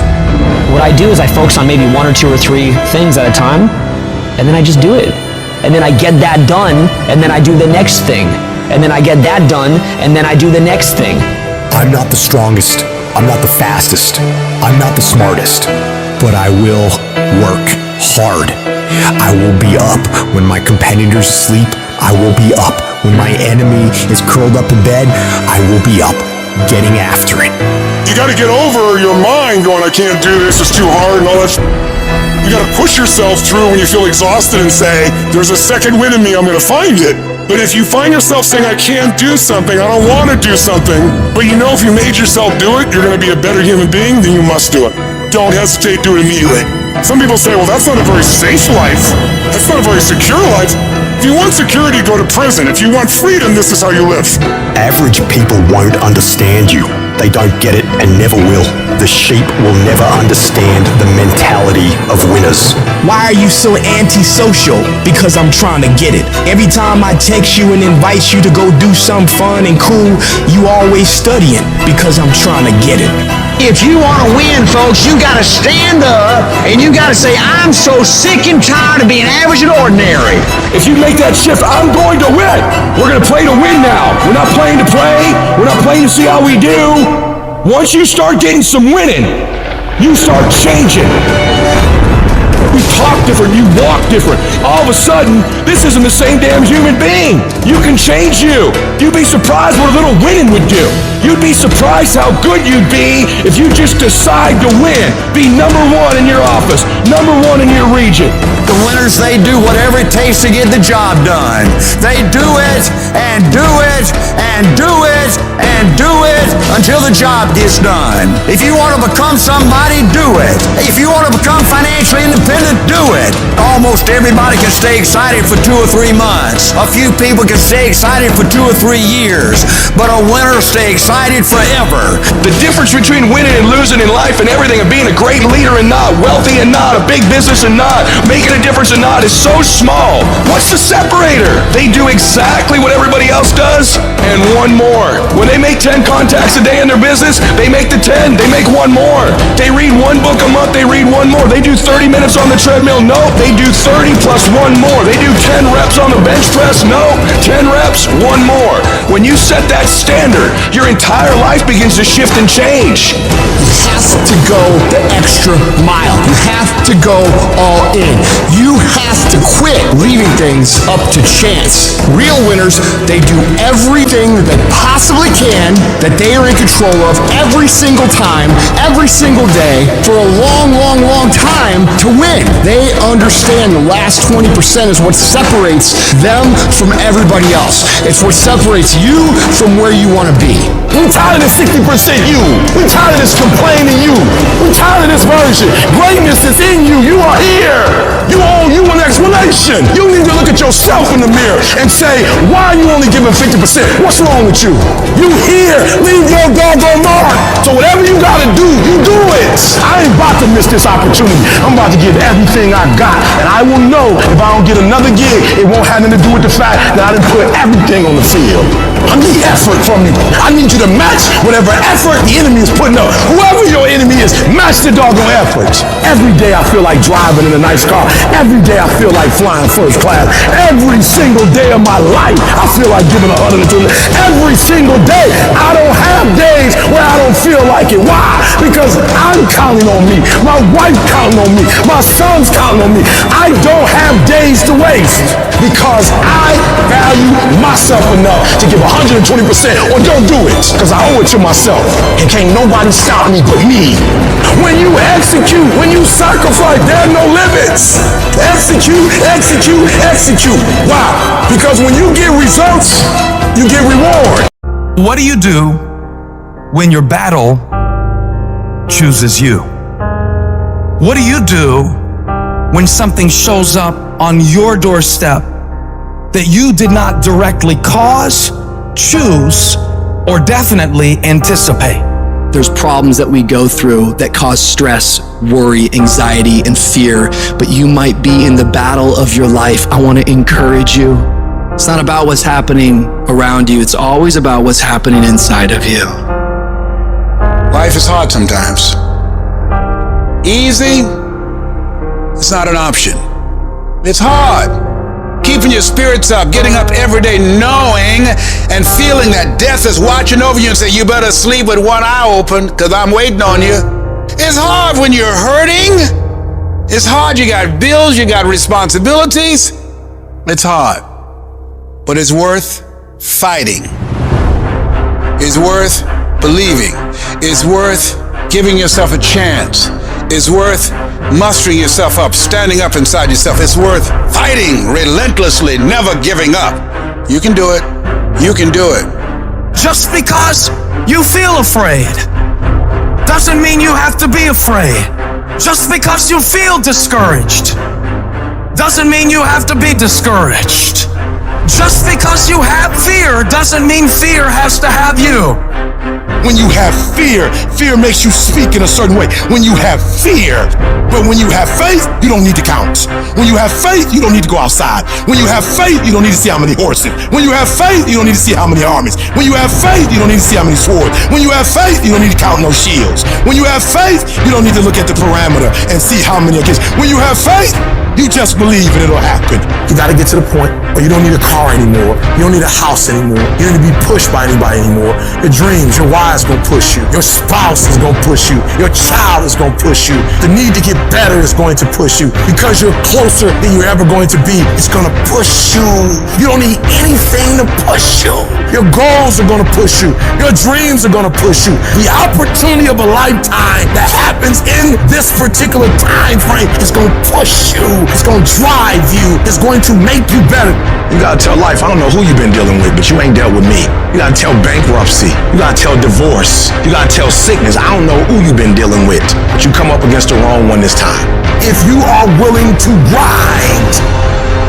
What I do is I focus on maybe 1 or 2 or 3 things at a time, and then I just do it. And then I get that done, and then I do the next thing. And then I get that done, and then I do the next thing. I'm not the strongest. I'm not the fastest. I'm not the smartest. But I will work hard. I will be up when my competitors sleep. I will be up when my enemy is curled up in bed. I will be up, getting after it. You gotta get over your mind going, I can't do this, it's too hard and all that. You gotta push yourself through when you feel exhausted and say, there's a second wind in me, I'm gonna find it. But if you find yourself saying, I can't do something, I don't want to do something, but you know if you made yourself do it, you're going to be a better human being, then you must do it. Don't hesitate, do it immediately. Some people say, well, that's not a very safe life. That's not a very secure life. If you want security, go to prison. If you want freedom, this is how you live. Average people won't understand you. They don't get it and never will. The sheep will never understand the mentality of winners. Why are you so antisocial? Because I'm trying to get it. Every time I text you and invite you to go do something fun and cool, you always studying because I'm trying to get it. If you want to win, folks, you got to stand up and you got to say, I'm so sick and tired of being average and ordinary. If you make that shift, I'm going to win. We're going to play to win now. We're not playing to play. We're not playing to see how we do. Once you start getting some winning, you start changing. You talk different, you walk different. All of a sudden, this isn't the same damn human being. You can change you. You'd be surprised what a little winning would do. You'd be surprised how good you'd be if you just decide to win. Be number 1 in your office, number 1 in your region. The winners, they do whatever it takes to get the job done. They do it and do it and do it and do it until the job gets done. If you want to become somebody, do it. If you want to become financially independent, do it. Almost everybody can stay excited for 2 or 3 months. A few people can stay excited for 2 or 3 years, but a winner stay excited forever. The difference between winning and losing in life and everything, and being a great leader and not, wealthy and not, a big business and not, making a difference difference or not is so small. What's the separator? They do exactly what everybody else does, and one more. When they make 10 contacts a day in their business, they make the 10, they make one more. They read one book a month, they read one more. They do 30 minutes on the treadmill, no, they do 30 plus one more. They do 10 reps on the bench press, no, 10 reps, one more. When you set that standard, your entire life begins to shift and change. You have to go the extra mile. You have to go all in. You have to quit leaving things up to chance. Real winners, they do everything that they possibly can, that they are in control of every single time, every single day, for a long, long, long time to win. They understand the last 20% is what separates them from everybody else. It's what separates you from where you want to be. We're tired of this 60% you. We're tired of this complaining you. We're tired of this version. Greatness is in you. You are here. You owe you an explanation. You need to look at yourself in the mirror and say, why are you only giving 50%? What's wrong with you? You here. Leave your doggone mark. So whatever you gotta do, you do it. I ain't about to miss this opportunity. I'm about to give everything I got. And I will know if I don't get another gig, it won't have nothing to do with the fact that I didn't put everything on the field. I need effort from you. I need you to match whatever effort the enemy is putting up. Whoever your enemy is, match the doggone effort. Every day I feel like driving in a nice car. Every day I feel like flying first class. Every single day of my life, I feel like giving 120. Every single day, I don't have days where I don't feel like it. Why? Because I'm counting on me. My wife counting on me. My son's counting on me. I don't have days to waste because I value myself enough to give 120% or don't do it because I owe it to myself. And can't nobody stop me but me. When you execute, when you sacrifice, there are no limits. Execute, execute, execute. Why? Because when you get results, you get reward. What do you do when your battle chooses you? What do you do when something shows up on your doorstep that you did not directly cause, choose, or definitely anticipate? There's problems that we go through that cause stress, worry, anxiety, and fear, but you might be in the battle of your life. I want to encourage you. It's not about what's happening around you. It's always about what's happening inside of you. Life is hard sometimes. Easy, it's not an option. It's hard. Keeping your spirits up, getting up every day knowing and feeling that death is watching over you and say, you better sleep with one eye open because I'm waiting on you. It's hard when you're hurting. It's hard. You got bills, you got responsibilities. It's hard. But it's worth fighting. It's worth believing. It's worth giving yourself a chance. It's worth mustering yourself up, standing up inside yourself. It's worth fighting relentlessly, never giving up. You can do it. You can do it. Just because you feel afraid doesn't mean you have to be afraid. Just because you feel discouraged doesn't mean you have to be discouraged. Just because you have fear doesn't mean fear has to have you. When you have fear, fear makes you speak in a certain way. When you have fear, but when you have faith, you don't need to count. When you have faith, you don't need to go outside. When you have faith, you don't need to see how many horses. When you have faith, you don't need to see how many armies. When you have faith, you don't need to see how many swords. When you have faith, you don't need to count no shields. When you have faith, you don't need to look at the parameter and see how many against. When you have faith, you just believe and it'll happen. You gotta get to the point where you don't need a car anymore. You don't need a house anymore. You don't need to be pushed by anybody anymore. Your dreams, your why is gonna push you. Your spouse is gonna push you. Your child is gonna push you. The need to get better is going to push you. Because you're closer than you're ever going to be, it's gonna push you. You don't need anything to push you. Your goals are gonna push you. Your dreams are gonna push you. The opportunity of a lifetime that happens in this particular time frame is gonna push you. It's gonna drive you. It's going to make you better. You gotta tell life, I don't know who you've been dealing with, but you ain't dealt with me. You gotta tell bankruptcy. You gotta tell divorce. You gotta tell sickness. I don't know who you've been dealing with, but you come up against the wrong one this time. If you are willing to grind,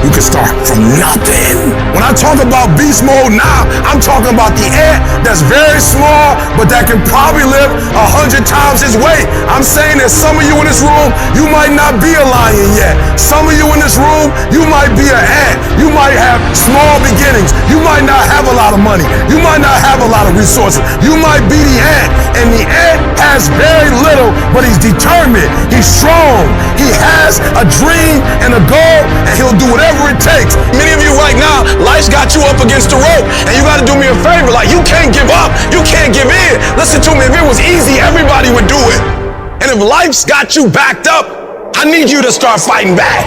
you can start from nothing. When I talk about beast mode now, I'm talking about the ant that's very small, but that can probably lift 100 times his weight. I'm saying that some of you in this room, you might not be a lion yet. Some of you in this room, you might be an ant. You might have small beginnings. You might not have a lot of money. You might not have a lot of resources. You might be the ant, and the ant has very little, but he's determined. He's strong. He has a dream and a goal, and he'll do whatever it takes. Many of you right now, life's got you up against the rope, and you got to do me a favor. Like, you can't give up. You can't give in. Listen to me. If it was easy, everybody would do it. And if life's got you backed up, I need you to start fighting back.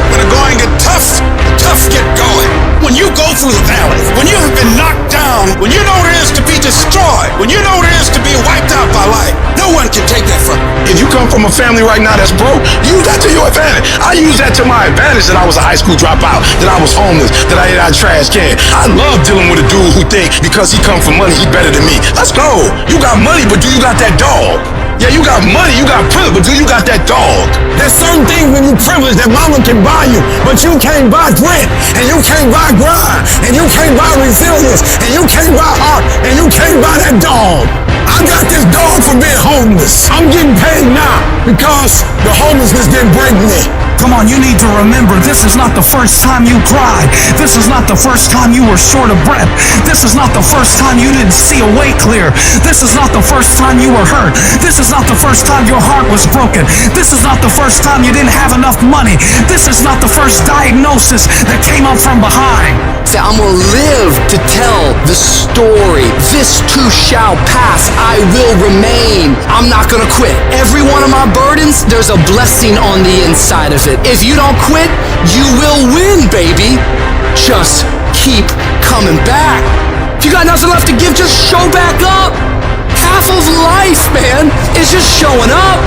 When the going get tough, the tough get going. When you go through the valley, when you have been knocked down, when you know what it is to be destroyed, when you know what it is to be wiped out by life, no one can take that from you. If you come from a family right now that's broke, use that to your advantage. I use that to my advantage that I was a high school dropout, that I was homeless, that I ate out of trash can. I love dealing with a dude who think because he come from money, he better than me. Let's go. You got money, but do you got that dog? Yeah, you got money, you got privilege, but do you got that dog? There's certain things when you privilege that mama can buy you, but you can't buy grit, and you can't buy grind, and you can't buy resilience, and you can't buy heart, and you can't buy that dog. I got this dog for being homeless. I'm getting paid now because the homelessness didn't break me. Come on, you need to remember, this is not the first time you cried. This is not the first time you were short of breath. This is not the first time you didn't see a way clear. This is not the first time you were hurt. This is not the first time your heart was broken. This is not the first time you didn't have enough money. This is not the first diagnosis that came up from behind. Say, I'm gonna live to tell the story. This too shall pass. I will remain. I'm not gonna quit. Every one of my burdens, there's a blessing on the inside of it. If you don't quit, you will win, baby. Just keep coming back. If you got nothing left to give, just show back up. Half of life, man, is just showing up.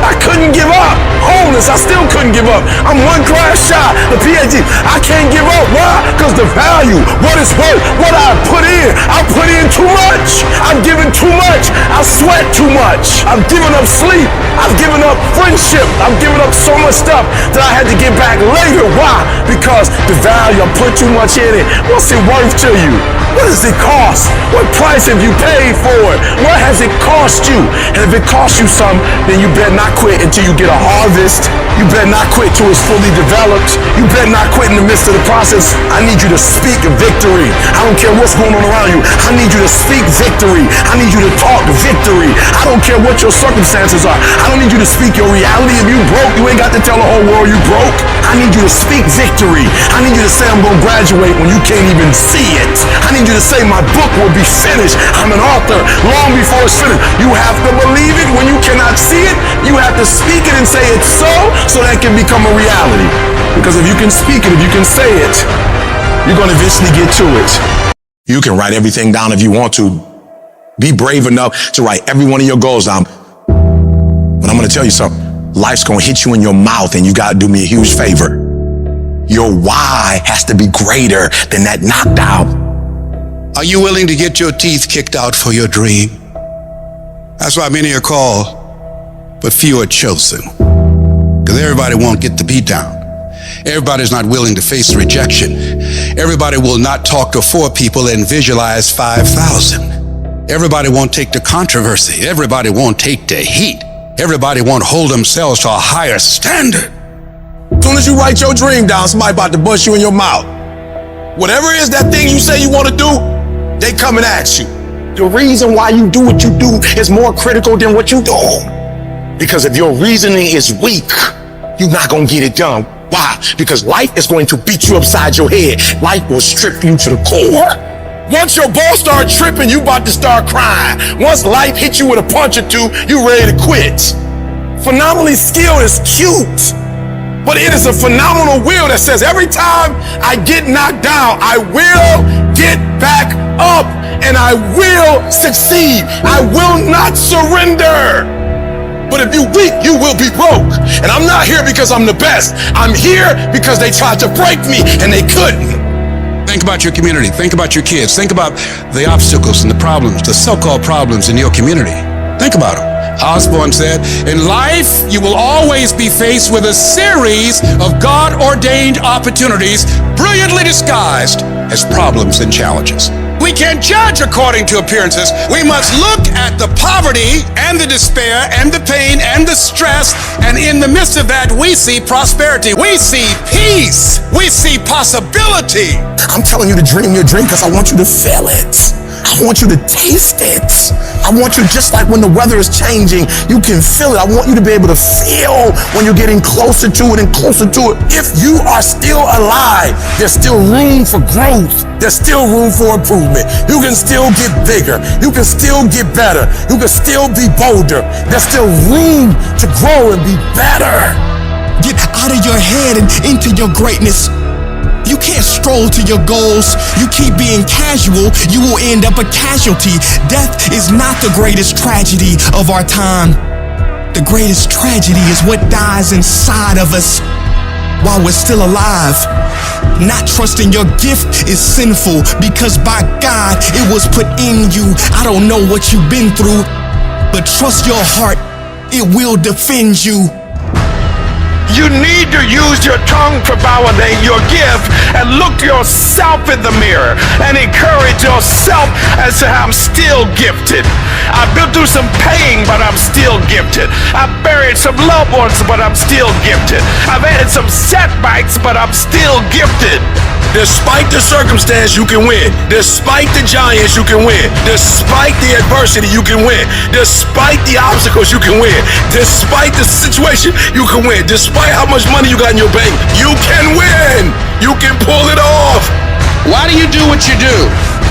I couldn't give up. Homeless, I still couldn't give up. I'm one class shy, a PhD. I can't give up. Why? Because the value, what it's worth, what I put in too much. I've given too much. I sweat too much. I've given up sleep. I've given up friendship. I've given up so much stuff that I had to get back later. Why? Because the value, I put too much in it. What's it worth to you? What does it cost? What price have you paid for it? What has it cost you? And if it costs you something, then you better not quit until you get a harvest. You better not quit till it's fully developed. You better not quit in the midst of the process. I need you to speak victory. I don't care what's going on around you. I need you to speak victory. I need you to talk victory. I don't care what your circumstances are. I don't need you to speak your reality. If you broke, you ain't got to tell the whole world you broke. I need you to speak victory. I need you to say I'm going to graduate when you can't even see it. I need you to say my book will be finished. I'm an author long before it's finished. You have to believe it when you cannot see it. You have to speak it and say it's so that can become a reality. Because if you can speak it, if you can say it, you're going to eventually get to it. You can write everything down if you want to. Be brave enough to write every one of your goals down. But I'm going to tell you something. Life's going to hit you in your mouth, and you got to do me a huge favor. Your why has to be greater than that knockdown. Are you willing to get your teeth kicked out for your dream? That's why many are called, but few are chosen. Because everybody won't get the beat down. Everybody's not willing to face rejection. Everybody will not talk to 4 people and visualize 5,000. Everybody won't take the controversy. Everybody won't take the heat. Everybody won't hold themselves to a higher standard. As soon as you write your dream down, somebody about to bust you in your mouth. Whatever it is that thing you say you want to do, they coming at you. The reason why you do what you do is more critical than what you do. Because if your reasoning is weak, you're not going to get it done. Why? Because life is going to beat you upside your head. Life will strip you to the core. Once your ball start tripping, you about to start crying. Once life hits you with a punch or two, you ready to quit. Phenomenally skilled is cute, but it is a phenomenal will that says every time I get knocked down, I will get back up and I will succeed. I will not surrender. But if you're weak, you will be broke. And I'm not here because I'm the best. I'm here because they tried to break me and they couldn't. Think about your community. Think about your kids. Think about the obstacles and the problems, the so-called problems in your community. Think about them. Osborne said, in life, you will always be faced with a series of God-ordained opportunities brilliantly disguised as problems and challenges. We can't judge according to appearances. We must look at the poverty and the despair and the pain and the stress, and in the midst of that, we see prosperity. We see peace. We see possibility. I'm telling you to dream your dream because I want you to feel it. I want you to taste it. I want you, just like when the weather is changing, you can feel it. I want you to be able to feel when you're getting closer to it and closer to it. If you are still alive, there's still room for growth. There's still room for improvement. You can still get bigger. You can still get better. You can still be bolder. There's still room to grow and be better. Get out of your head and into your greatness. You can't stroll to your goals. You keep being casual, you will end up a casualty. Death is not the greatest tragedy of our time. The greatest tragedy is what dies inside of us while we're still alive. Not trusting your gift is sinful because by God, it was put in you. I don't know what you've been through, but trust your heart, it will defend you. You need to use your tongue to validate your gift and look yourself in the mirror and encourage yourself as to how I'm still gifted. I've been through some pain, but I'm still gifted. I've buried some loved ones, but I'm still gifted. I've had some setbacks, but I'm still gifted. Despite the circumstance, you can win. Despite the giants, you can win. Despite the adversity, you can win. Despite the obstacles, you can win. Despite the situation, you can win. Despite how much money you got in your bank, you can win. You can pull it off. Why do you do what you do?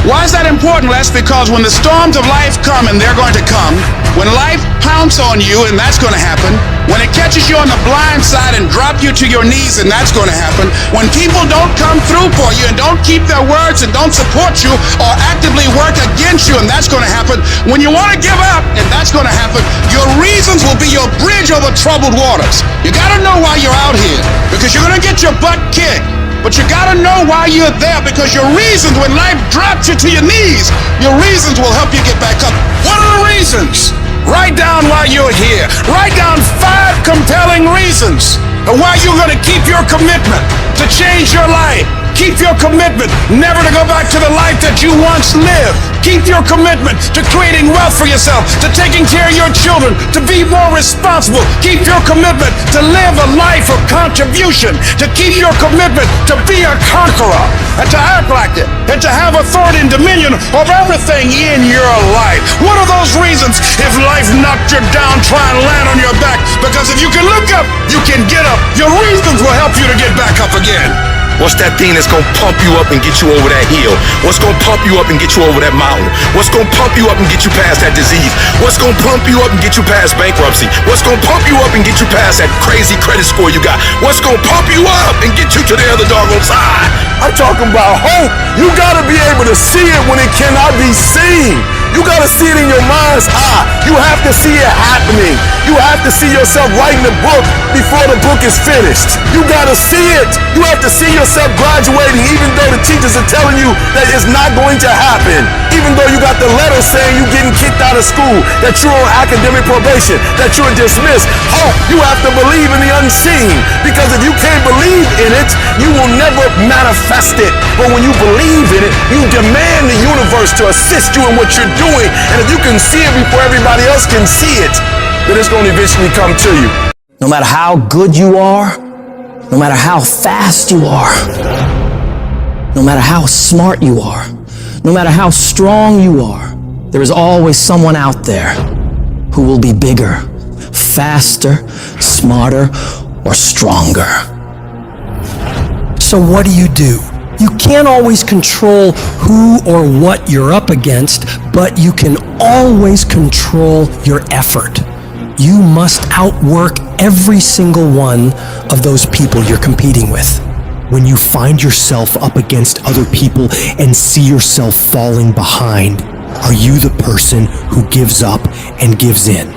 Why is that important, Les? Because when the storms of life come, and they're going to come, when life pounces on you, and that's going to happen, when it catches you on the blind side and drop you to your knees, and that's going to happen, when people don't come through for you and don't keep their words and don't support you or actively work against you, and that's going to happen, when you want to give up, and that's going to happen, your reasons will be your bridge over troubled waters. You got to know why you're out here, because you're going to get your butt kicked. But you gotta know why you're there, because your reasons, when life drops you to your knees, your reasons will help you get back up. What are the reasons? Write down why you're here. Write down 5 compelling reasons of why you're gonna keep your commitment to change your life. Keep your commitment never to go back to the life that you once lived. Keep your commitment to creating wealth for yourself, to taking care of your children, to be more responsible. Keep your commitment to live a life of contribution, to keep your commitment to be a conqueror, and to act like it, and to have authority and dominion of everything in your life. What are those reasons if life knocked you down, try and land on your back? Because if you can look up, you can get up. Your reasons will help you to get back up again. What's that thing that's gonna pump you up and get you over that hill? What's gonna pump you up and get you over that mountain? What's gonna pump you up and get you past that disease? What's gonna pump you up and get you past bankruptcy? What's gonna pump you up and get you past that crazy credit score you got? What's gonna pump you up and get you to the other doggone side? I'm talking about hope. You gotta be able to see it when it cannot be seen. You gotta see it in your mind's eye. You have to see it happening. You have to see yourself writing the book before the book is finished. You gotta see it. You have to see yourself graduating even though the teachers are telling you that it's not going to happen. Even though you got the letter saying you're getting kicked out of school, that you're on academic probation, that you're dismissed. Hope, you have to believe in the unseen. Because if you can't believe in it, you will never manifest it. But when you believe in it, you demand the universe to assist you in what you're doing. And if you can see it before everybody else can see it, then it's going to eventually come to you. No matter how good you are, no matter how fast you are, no matter how smart you are, no matter how strong you are, there is always someone out there who will be bigger, faster, smarter, or stronger. So what do? You can't always control who or what you're up against, but you can always control your effort. You must outwork every single one of those people you're competing with. When you find yourself up against other people and see yourself falling behind, are you the person who gives up and gives in?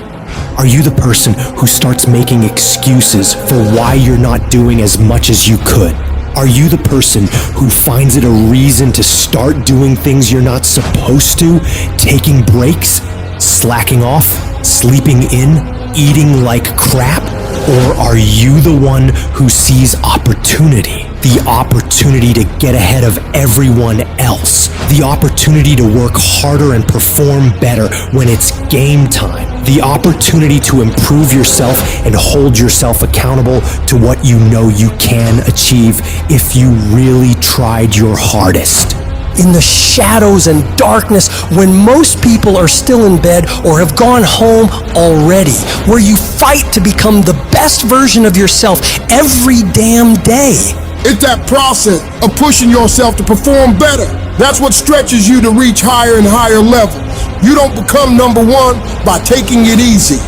Are you the person who starts making excuses for why you're not doing as much as you could? Are you the person who finds it a reason to start doing things you're not supposed to, taking breaks, slacking off, sleeping in, eating like crap? Or are you the one who sees opportunity The opportunity to get ahead of everyone else. The opportunity to work harder and perform better when it's game time. The opportunity to improve yourself and hold yourself accountable to what you know you can achieve if you really tried your hardest. In the shadows and darkness, when most people are still in bed or have gone home already, where you fight to become the best version of yourself every damn day. It's that process of pushing yourself to perform better. That's what stretches you to reach higher and higher levels. You don't become number one by taking it easy.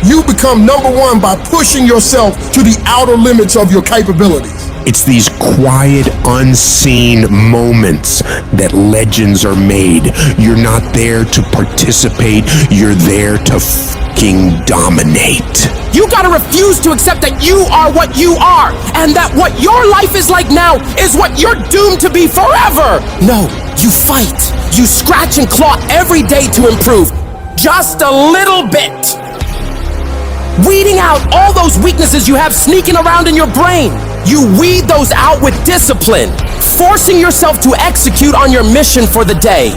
You become number one by pushing yourself to the outer limits of your capabilities. It's these quiet, unseen moments that legends are made. You're not there to participate, you're there to fucking dominate. You gotta refuse to accept that you are what you are, and that what your life is like now is what you're doomed to be forever. No, you fight. You scratch and claw every day to improve, just a little bit. Weeding out all those weaknesses you have sneaking around in your brain. You weed those out with discipline, forcing yourself to execute on your mission for the day.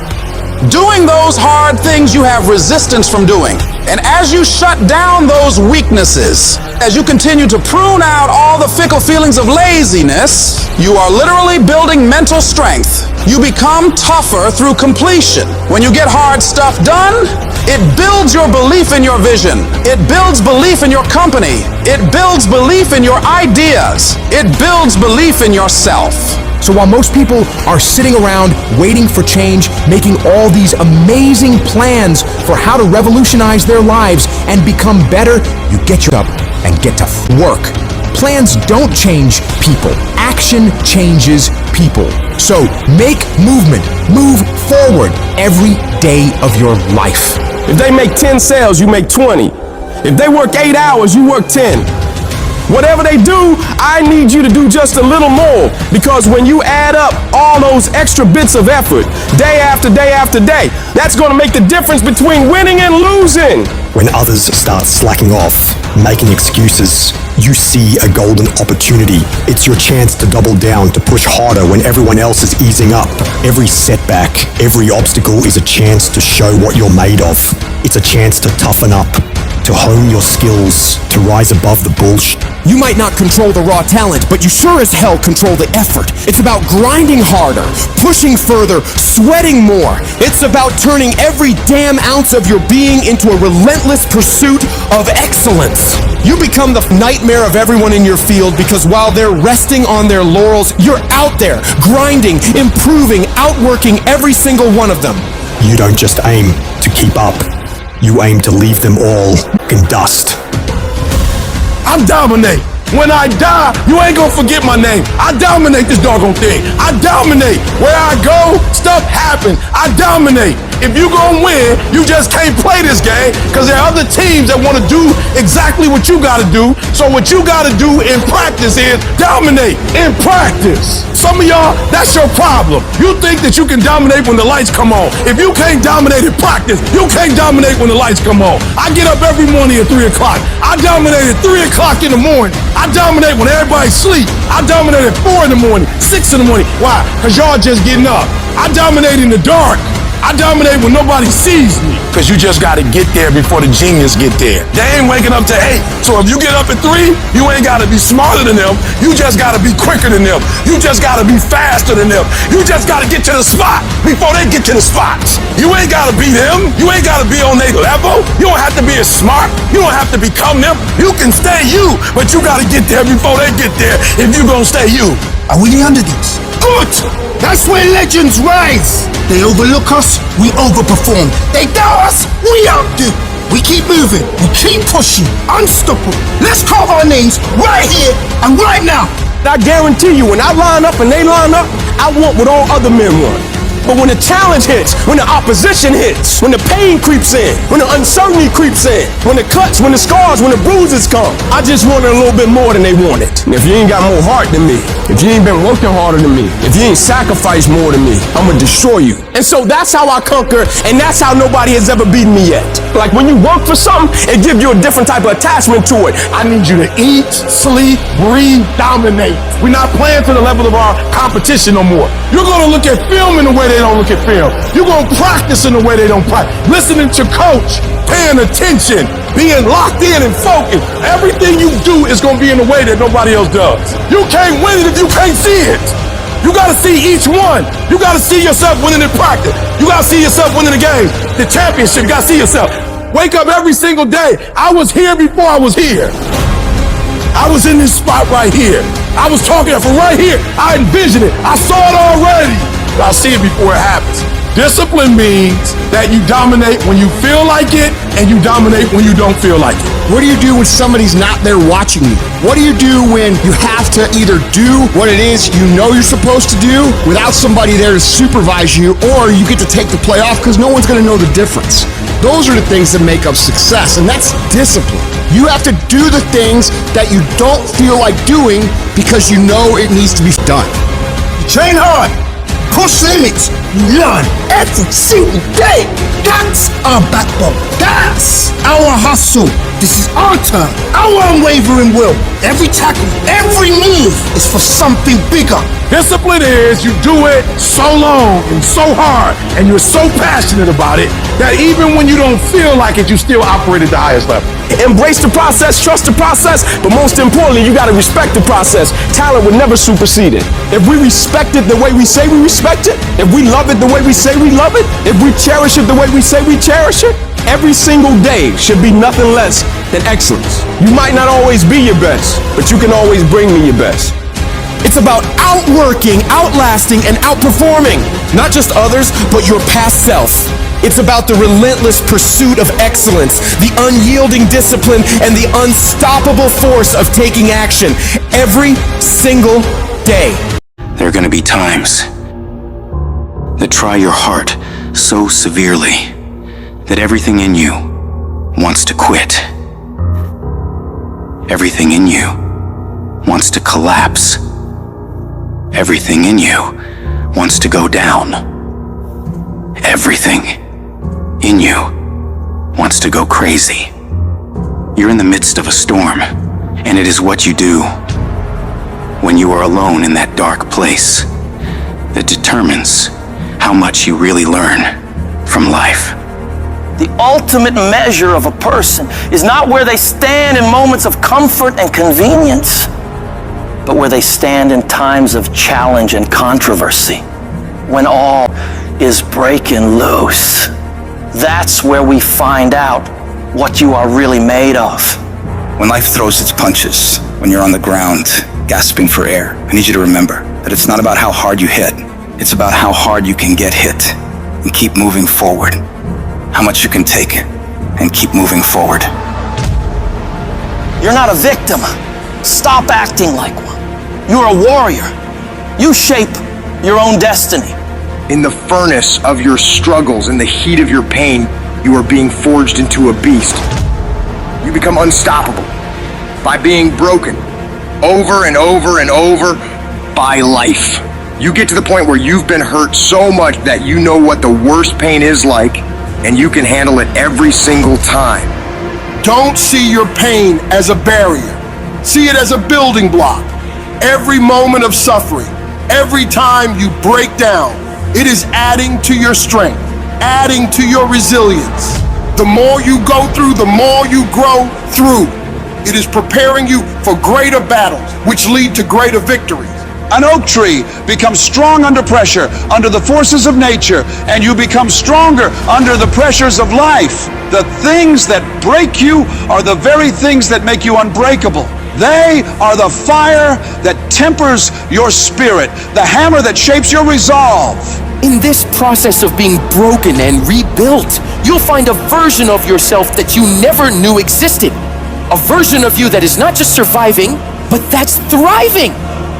Doing those hard things you have resistance from doing. And as you shut down those weaknesses, as you continue to prune out all the fickle feelings of laziness, you are literally building mental strength. You become tougher through completion. When you get hard stuff done, it builds your belief in your vision. It builds belief in your company. It builds belief in your ideas. It builds belief in yourself. So while most people are sitting around waiting for change, making all these amazing plans for how to revolutionize their lives and become better, you get up and get to work. Plans don't change people. Action changes people. So make movement. Move forward every day of your life. If they make 10 sales, you make 20. If they work 8 hours, you work 10. Whatever they do, I need you to do just a little more, because when you add up all those extra bits of effort, day after day after day, that's going to make the difference between winning and losing. When others start slacking off, making excuses, you see a golden opportunity. It's your chance to double down, to push harder when everyone else is easing up. Every setback, every obstacle is a chance to show what you're made of. It's a chance to toughen up, to hone your skills, to rise above the bullshit. You might not control the raw talent, but you sure as hell control the effort. It's about grinding harder, pushing further, sweating more. It's about turning every damn ounce of your being into a relentless pursuit of excellence. You become the nightmare of everyone in your field, because while they're resting on their laurels, you're out there, grinding, improving, outworking every single one of them. You don't just aim to keep up. You aim to leave them all in dust. I dominate. When I die, you ain't gonna forget my name. I dominate this doggone thing. I dominate. Where I go, stuff happens. I dominate. If you gonna win, you just can't play this game, because there are other teams that want to do exactly what you gotta do. So what you gotta do in practice is dominate in practice. Some of y'all, that's your problem. You think that you can dominate when the lights come on. If you can't dominate in practice, you can't dominate when the lights come on. I get up every morning at 3 o'clock. I dominate at 3 o'clock in the morning. I dominate when everybody's asleep. I dominate at 4 in the morning, 6 in the morning. Why? Because y'all just getting up. I dominate in the dark. I dominate when nobody sees me. Because you just got to get there before the genius get there. They ain't waking up to 8. So if you get up at 3, you ain't got to be smarter than them. You just got to be quicker than them. You just got to be faster than them. You just got to get to the spot before they get to the spots. You ain't got to be them. You ain't got to be on their level. You don't have to be as smart. You don't have to become them. You can stay you, but you got to get there before they get there if you going to stay you. Are we the underdogs? Good! That's where legends rise. They overlook us, we overperform. They doubt us, we outdo. We keep moving, we keep pushing, unstoppable. Let's carve our names right here and right now. I guarantee you, when I line up and they line up, I want what all other men want. But when the challenge hits, when the opposition hits, when the pain creeps in, when the uncertainty creeps in, when the cuts, when the scars, when the bruises come, I just wanted a little bit more than they wanted. And if you ain't got more heart than me, if you ain't been working harder than me, if you ain't sacrificed more than me, I'm gonna destroy you. And so that's how I conquer, and that's how nobody has ever beaten me yet. Like when you work for something, it gives you a different type of attachment to it. I need you to eat, sleep, breathe, dominate. We're not playing to the level of our competition no more. You're gonna look at film in the way they don't look at film. You're gonna practice in the way they don't practice. Listening to coach, paying attention, being locked in and focused. Everything you do is gonna be in a way that nobody else does. You can't win it if you can't see it. You gotta see each one. You gotta see yourself winning in practice. You gotta see yourself winning the game, the championship. You gotta see yourself. Wake up every single day. I was here before I was here. I was in this spot right here. I was talking from right here. I envisioned it. I saw it already. But I'll see it before it happens. Discipline means that you dominate when you feel like it, and you dominate when you don't feel like it. What do you do when somebody's not there watching you? What do you do when you have to either do what it is you know you're supposed to do without somebody there to supervise you, or you get to take the play off because no one's going to know the difference? Those are the things that make up success, and that's discipline. You have to do the things that you don't feel like doing because you know it needs to be done. You train hard, push limits, you learn every single day. That's our backbone. That's our hustle. This is our turn, our unwavering will. Every tackle, every move is for something bigger. Discipline is you do it so long and so hard, and you're so passionate about it that even when you don't feel like it, you still operate at the highest level. Embrace the process, trust the process, but most importantly, you gotta respect the process. Talent would never supersede it. If we respect it the way we say we respect it, if we love it the way we say we love it, if we cherish it the way we say we cherish it, every single day should be nothing less than excellence. You might not always be your best, but you can always bring me your best. It's about outworking, outlasting, and outperforming not just others, but your past self. It's about the relentless pursuit of excellence, the unyielding discipline, and the unstoppable force of taking action every single day. There are going to be times that try your heart so severely that everything in you wants to quit. Everything in you wants to collapse. Everything in you wants to go down. Everything in you wants to go crazy. You're in the midst of a storm, and it is what you do when you are alone in that dark place that determines how much you really learn from life. The ultimate measure of a person is not where they stand in moments of comfort and convenience, but where they stand in times of challenge and controversy, when all is breaking loose. That's where we find out what you are really made of. When life throws its punches, when you're on the ground, gasping for air, I need you to remember that it's not about how hard you hit. It's about how hard you can get hit and keep moving forward. How much you can take and keep moving forward. You're not a victim. Stop acting like one. You're a warrior. You shape your own destiny. In the furnace of your struggles, in the heat of your pain, you are being forged into a beast. You become unstoppable by being broken over and over and over by life. You get to the point where you've been hurt so much that you know what the worst pain is like, and you can handle it every single time. Don't see your pain as a barrier. See it as a building block. Every moment of suffering, every time you break down, it is adding to your strength, adding to your resilience. The more you go through, the more you grow through. It is preparing you for greater battles, which lead to greater victories. An oak tree becomes strong under pressure, under the forces of nature, and you become stronger under the pressures of life. The things that break you are the very things that make you unbreakable. They are the fire that tempers your spirit, the hammer that shapes your resolve. In this process of being broken and rebuilt, you'll find a version of yourself that you never knew existed. A version of you that is not just surviving, but that's thriving.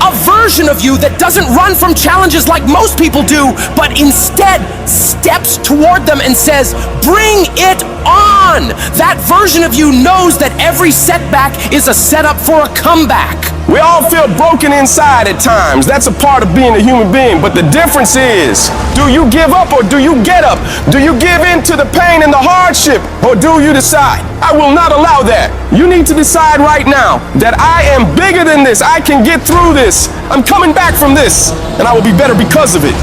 A version of you that doesn't run from challenges like most people do, but instead steps toward them and says, bring it on. That version of you knows that every setback is a setup for a comeback. We all feel broken inside at times. That's a part of being a human being. But the difference is, do you give up or do you get up? Do you give in to the pain and the hardship or do you decide, I will not allow that? You need to decide right now that I am bigger than this. I can get through this. I'm coming back from this and I will be better because of it.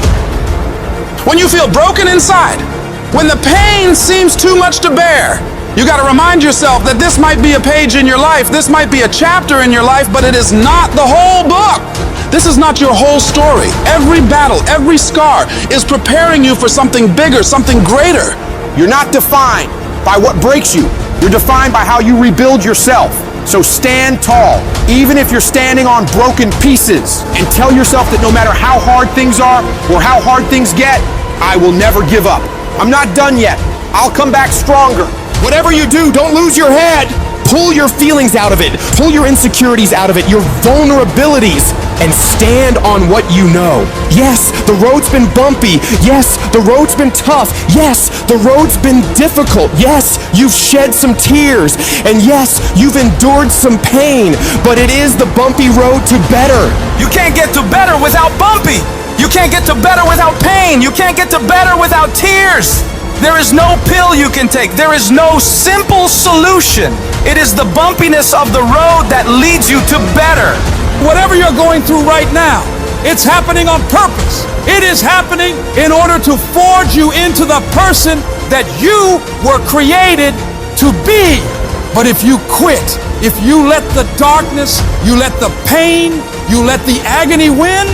When you feel broken inside, when the pain seems too much to bear, you got to remind yourself that this might be a page in your life, this might be a chapter in your life, but it is not the whole book. This is not your whole story. Every battle, every scar is preparing you for something bigger, something greater. You're not defined by what breaks you. You're defined by how you rebuild yourself. So stand tall, even if you're standing on broken pieces, and tell yourself that no matter how hard things are or how hard things get, I will never give up. I'm not done yet. I'll come back stronger. Whatever you do, don't lose your head. Pull your feelings out of it. Pull your insecurities out of it, your vulnerabilities, and stand on what you know. Yes, the road's been bumpy. Yes, the road's been tough. Yes, the road's been difficult. Yes, you've shed some tears. And yes, you've endured some pain. But it is the bumpy road to better. You can't get to better without bumpy. You can't get to better without pain. You can't get to better without tears. There is no pill you can take. There is no simple solution. It is the bumpiness of the road that leads you to better. Whatever you're going through right now, it's happening on purpose. It is happening in order to forge you into the person that you were created to be. But if you quit, if you let the darkness, you let the pain, you let the agony win,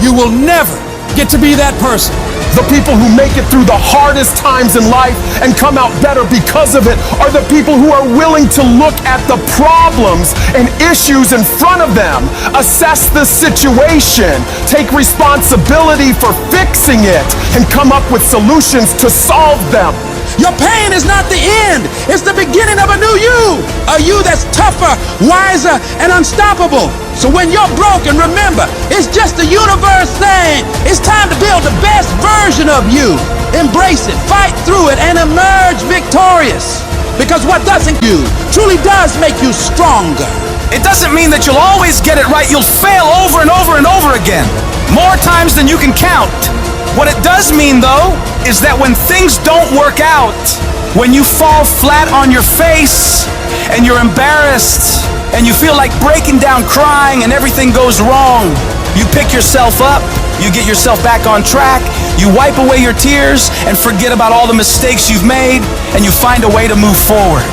you will never get to be that person. The people who make it through the hardest times in life and come out better because of it are the people who are willing to look at the problems and issues in front of them, assess the situation, take responsibility for fixing it, and come up with solutions to solve them. Your pain is not the end. It's the beginning of a new you. A you that's tougher, wiser, and unstoppable. So when you're broken, remember, it's just the universe saying, it's time to build the best version of you. Embrace it, fight through it, and emerge victorious. Because what doesn't you truly does make you stronger. It doesn't mean that you'll always get it right. You'll fail over and over and over again. More times than you can count. What it does mean, though, is that when things don't work out, when you fall flat on your face and you're embarrassed and you feel like breaking down crying and everything goes wrong, you pick yourself up, you get yourself back on track, you wipe away your tears and forget about all the mistakes you've made, and you find a way to move forward.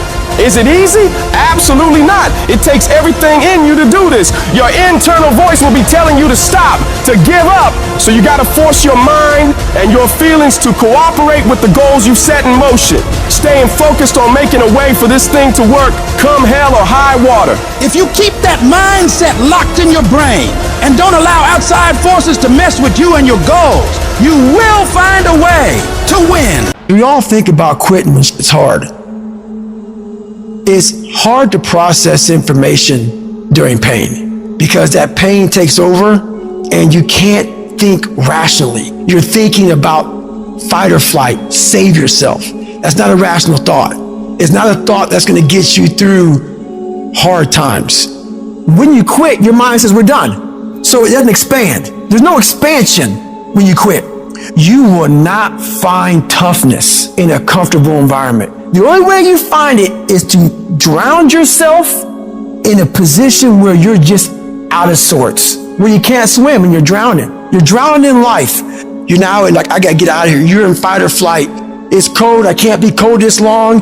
Is it easy? Absolutely not. It takes everything in you to do this. Your internal voice will be telling you to stop, to give up. So you got to force your mind and your feelings to cooperate with the goals you set in motion. Staying focused on making a way for this thing to work, come hell or high water. If you keep that mindset locked in your brain and don't allow outside forces to mess with you and your goals, you will find a way to win. We all think about quitting when it's hard. It's hard to process information during pain because that pain takes over and you can't think rationally. You're thinking about fight or flight, save yourself. That's not a rational thought. It's not a thought that's going to get you through hard times. When you quit, your mind says we're done. So it doesn't expand. There's no expansion when you quit. You will not find toughness in a comfortable environment. The only way you find it is to drown yourself in a position where you're just out of sorts, where you can't swim and you're drowning. You're drowning in life. You're now in like, I gotta get out of here. You're in fight or flight. It's cold. I can't be cold this long.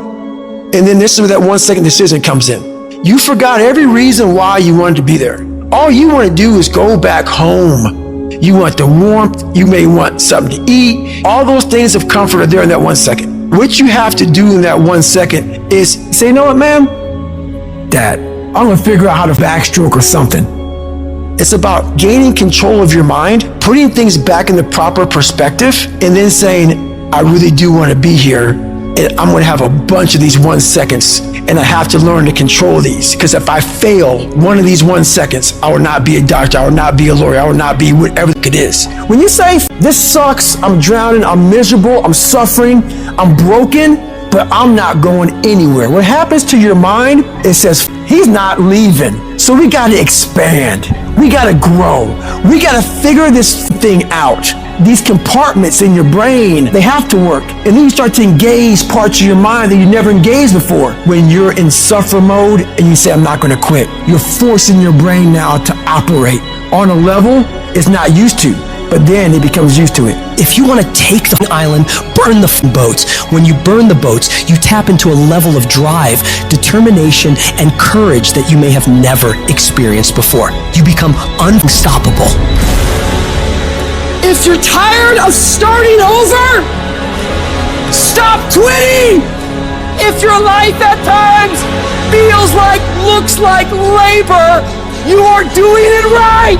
And then this is where that 1 second decision comes in. You forgot every reason why you wanted to be there. All you want to do is go back home. You want the warmth. You may want something to eat. All those things of comfort are there in that 1 second. What you have to do in that 1 second is say, you know what, man? Dad, I'm gonna figure out how to backstroke or something. It's about gaining control of your mind, putting things back in the proper perspective, and then saying, I really do want to be here, and I'm gonna have a bunch of these 1 seconds, and I have to learn to control these. Because if I fail one of these 1 seconds, I will not be a doctor, I will not be a lawyer, I will not be whatever it is. When you say, this sucks, I'm drowning, I'm miserable, I'm suffering, I'm broken, but I'm not going anywhere. What happens to your mind, it says, he's not leaving. So we gotta expand. We gotta grow. We gotta figure this thing out. These compartments in your brain, they have to work. And then you start to engage parts of your mind that you never engaged before. When you're in suffer mode and you say, I'm not gonna quit, you're forcing your brain now to operate on a level it's not used to. But then it becomes used to it. If you want to take the island, burn the boats. When you burn the boats, you tap into a level of drive, determination, and courage that you may have never experienced before. You become unstoppable. If you're tired of starting over, stop quitting! If your life at times feels like, looks like labor, you are doing it right!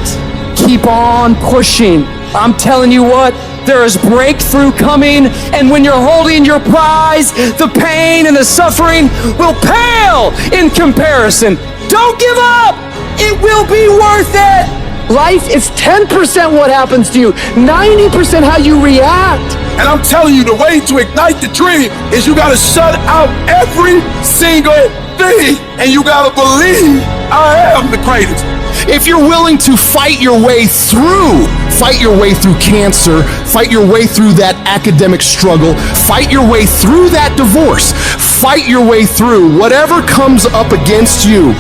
Keep on pushing. I'm telling you what, there is breakthrough coming, and when you're holding your prize, the pain and the suffering will pale in comparison. Don't give up! It will be worth it! Life is 10% what happens to you, 90% how you react. And I'm telling you, the way to ignite the dream is you gotta shut out every single thing, and you gotta believe I am the greatest. If you're willing to fight your way through cancer, fight your way through that academic struggle, fight your way through that divorce, fight your way through whatever comes up against you,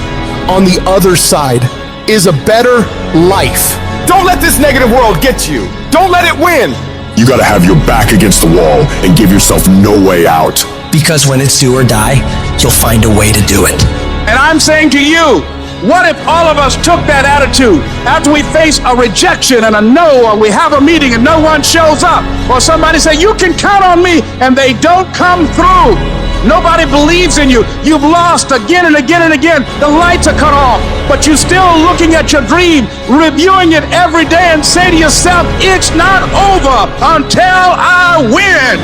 on the other side is a better life. Don't let this negative world get you. Don't let it win. You gotta have your back against the wall and give yourself no way out. Because when it's do or die, you'll find a way to do it. And I'm saying to you, what if all of us took that attitude after we face a rejection and a no, or we have a meeting and no one shows up, or somebody say, you can count on me, and they don't come through. Nobody believes in you. You've lost again and again and again. The lights are cut off, but you're still looking at your dream, reviewing it every day, and say to yourself, it's not over until I win.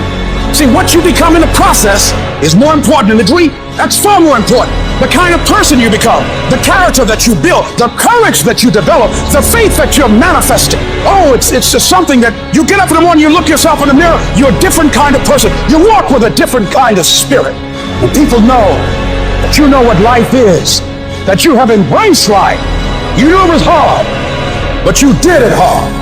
See, what you become in the process is more important than the dream. That's far more important. The kind of person you become, the character that you build, the courage that you develop, the faith that you're manifesting. Oh, it's just something that you get up in the morning, you look yourself in the mirror, you're a different kind of person. You walk with a different kind of spirit. And people know that you know what life is, that you have embraced life. You knew it was hard, but you did it hard.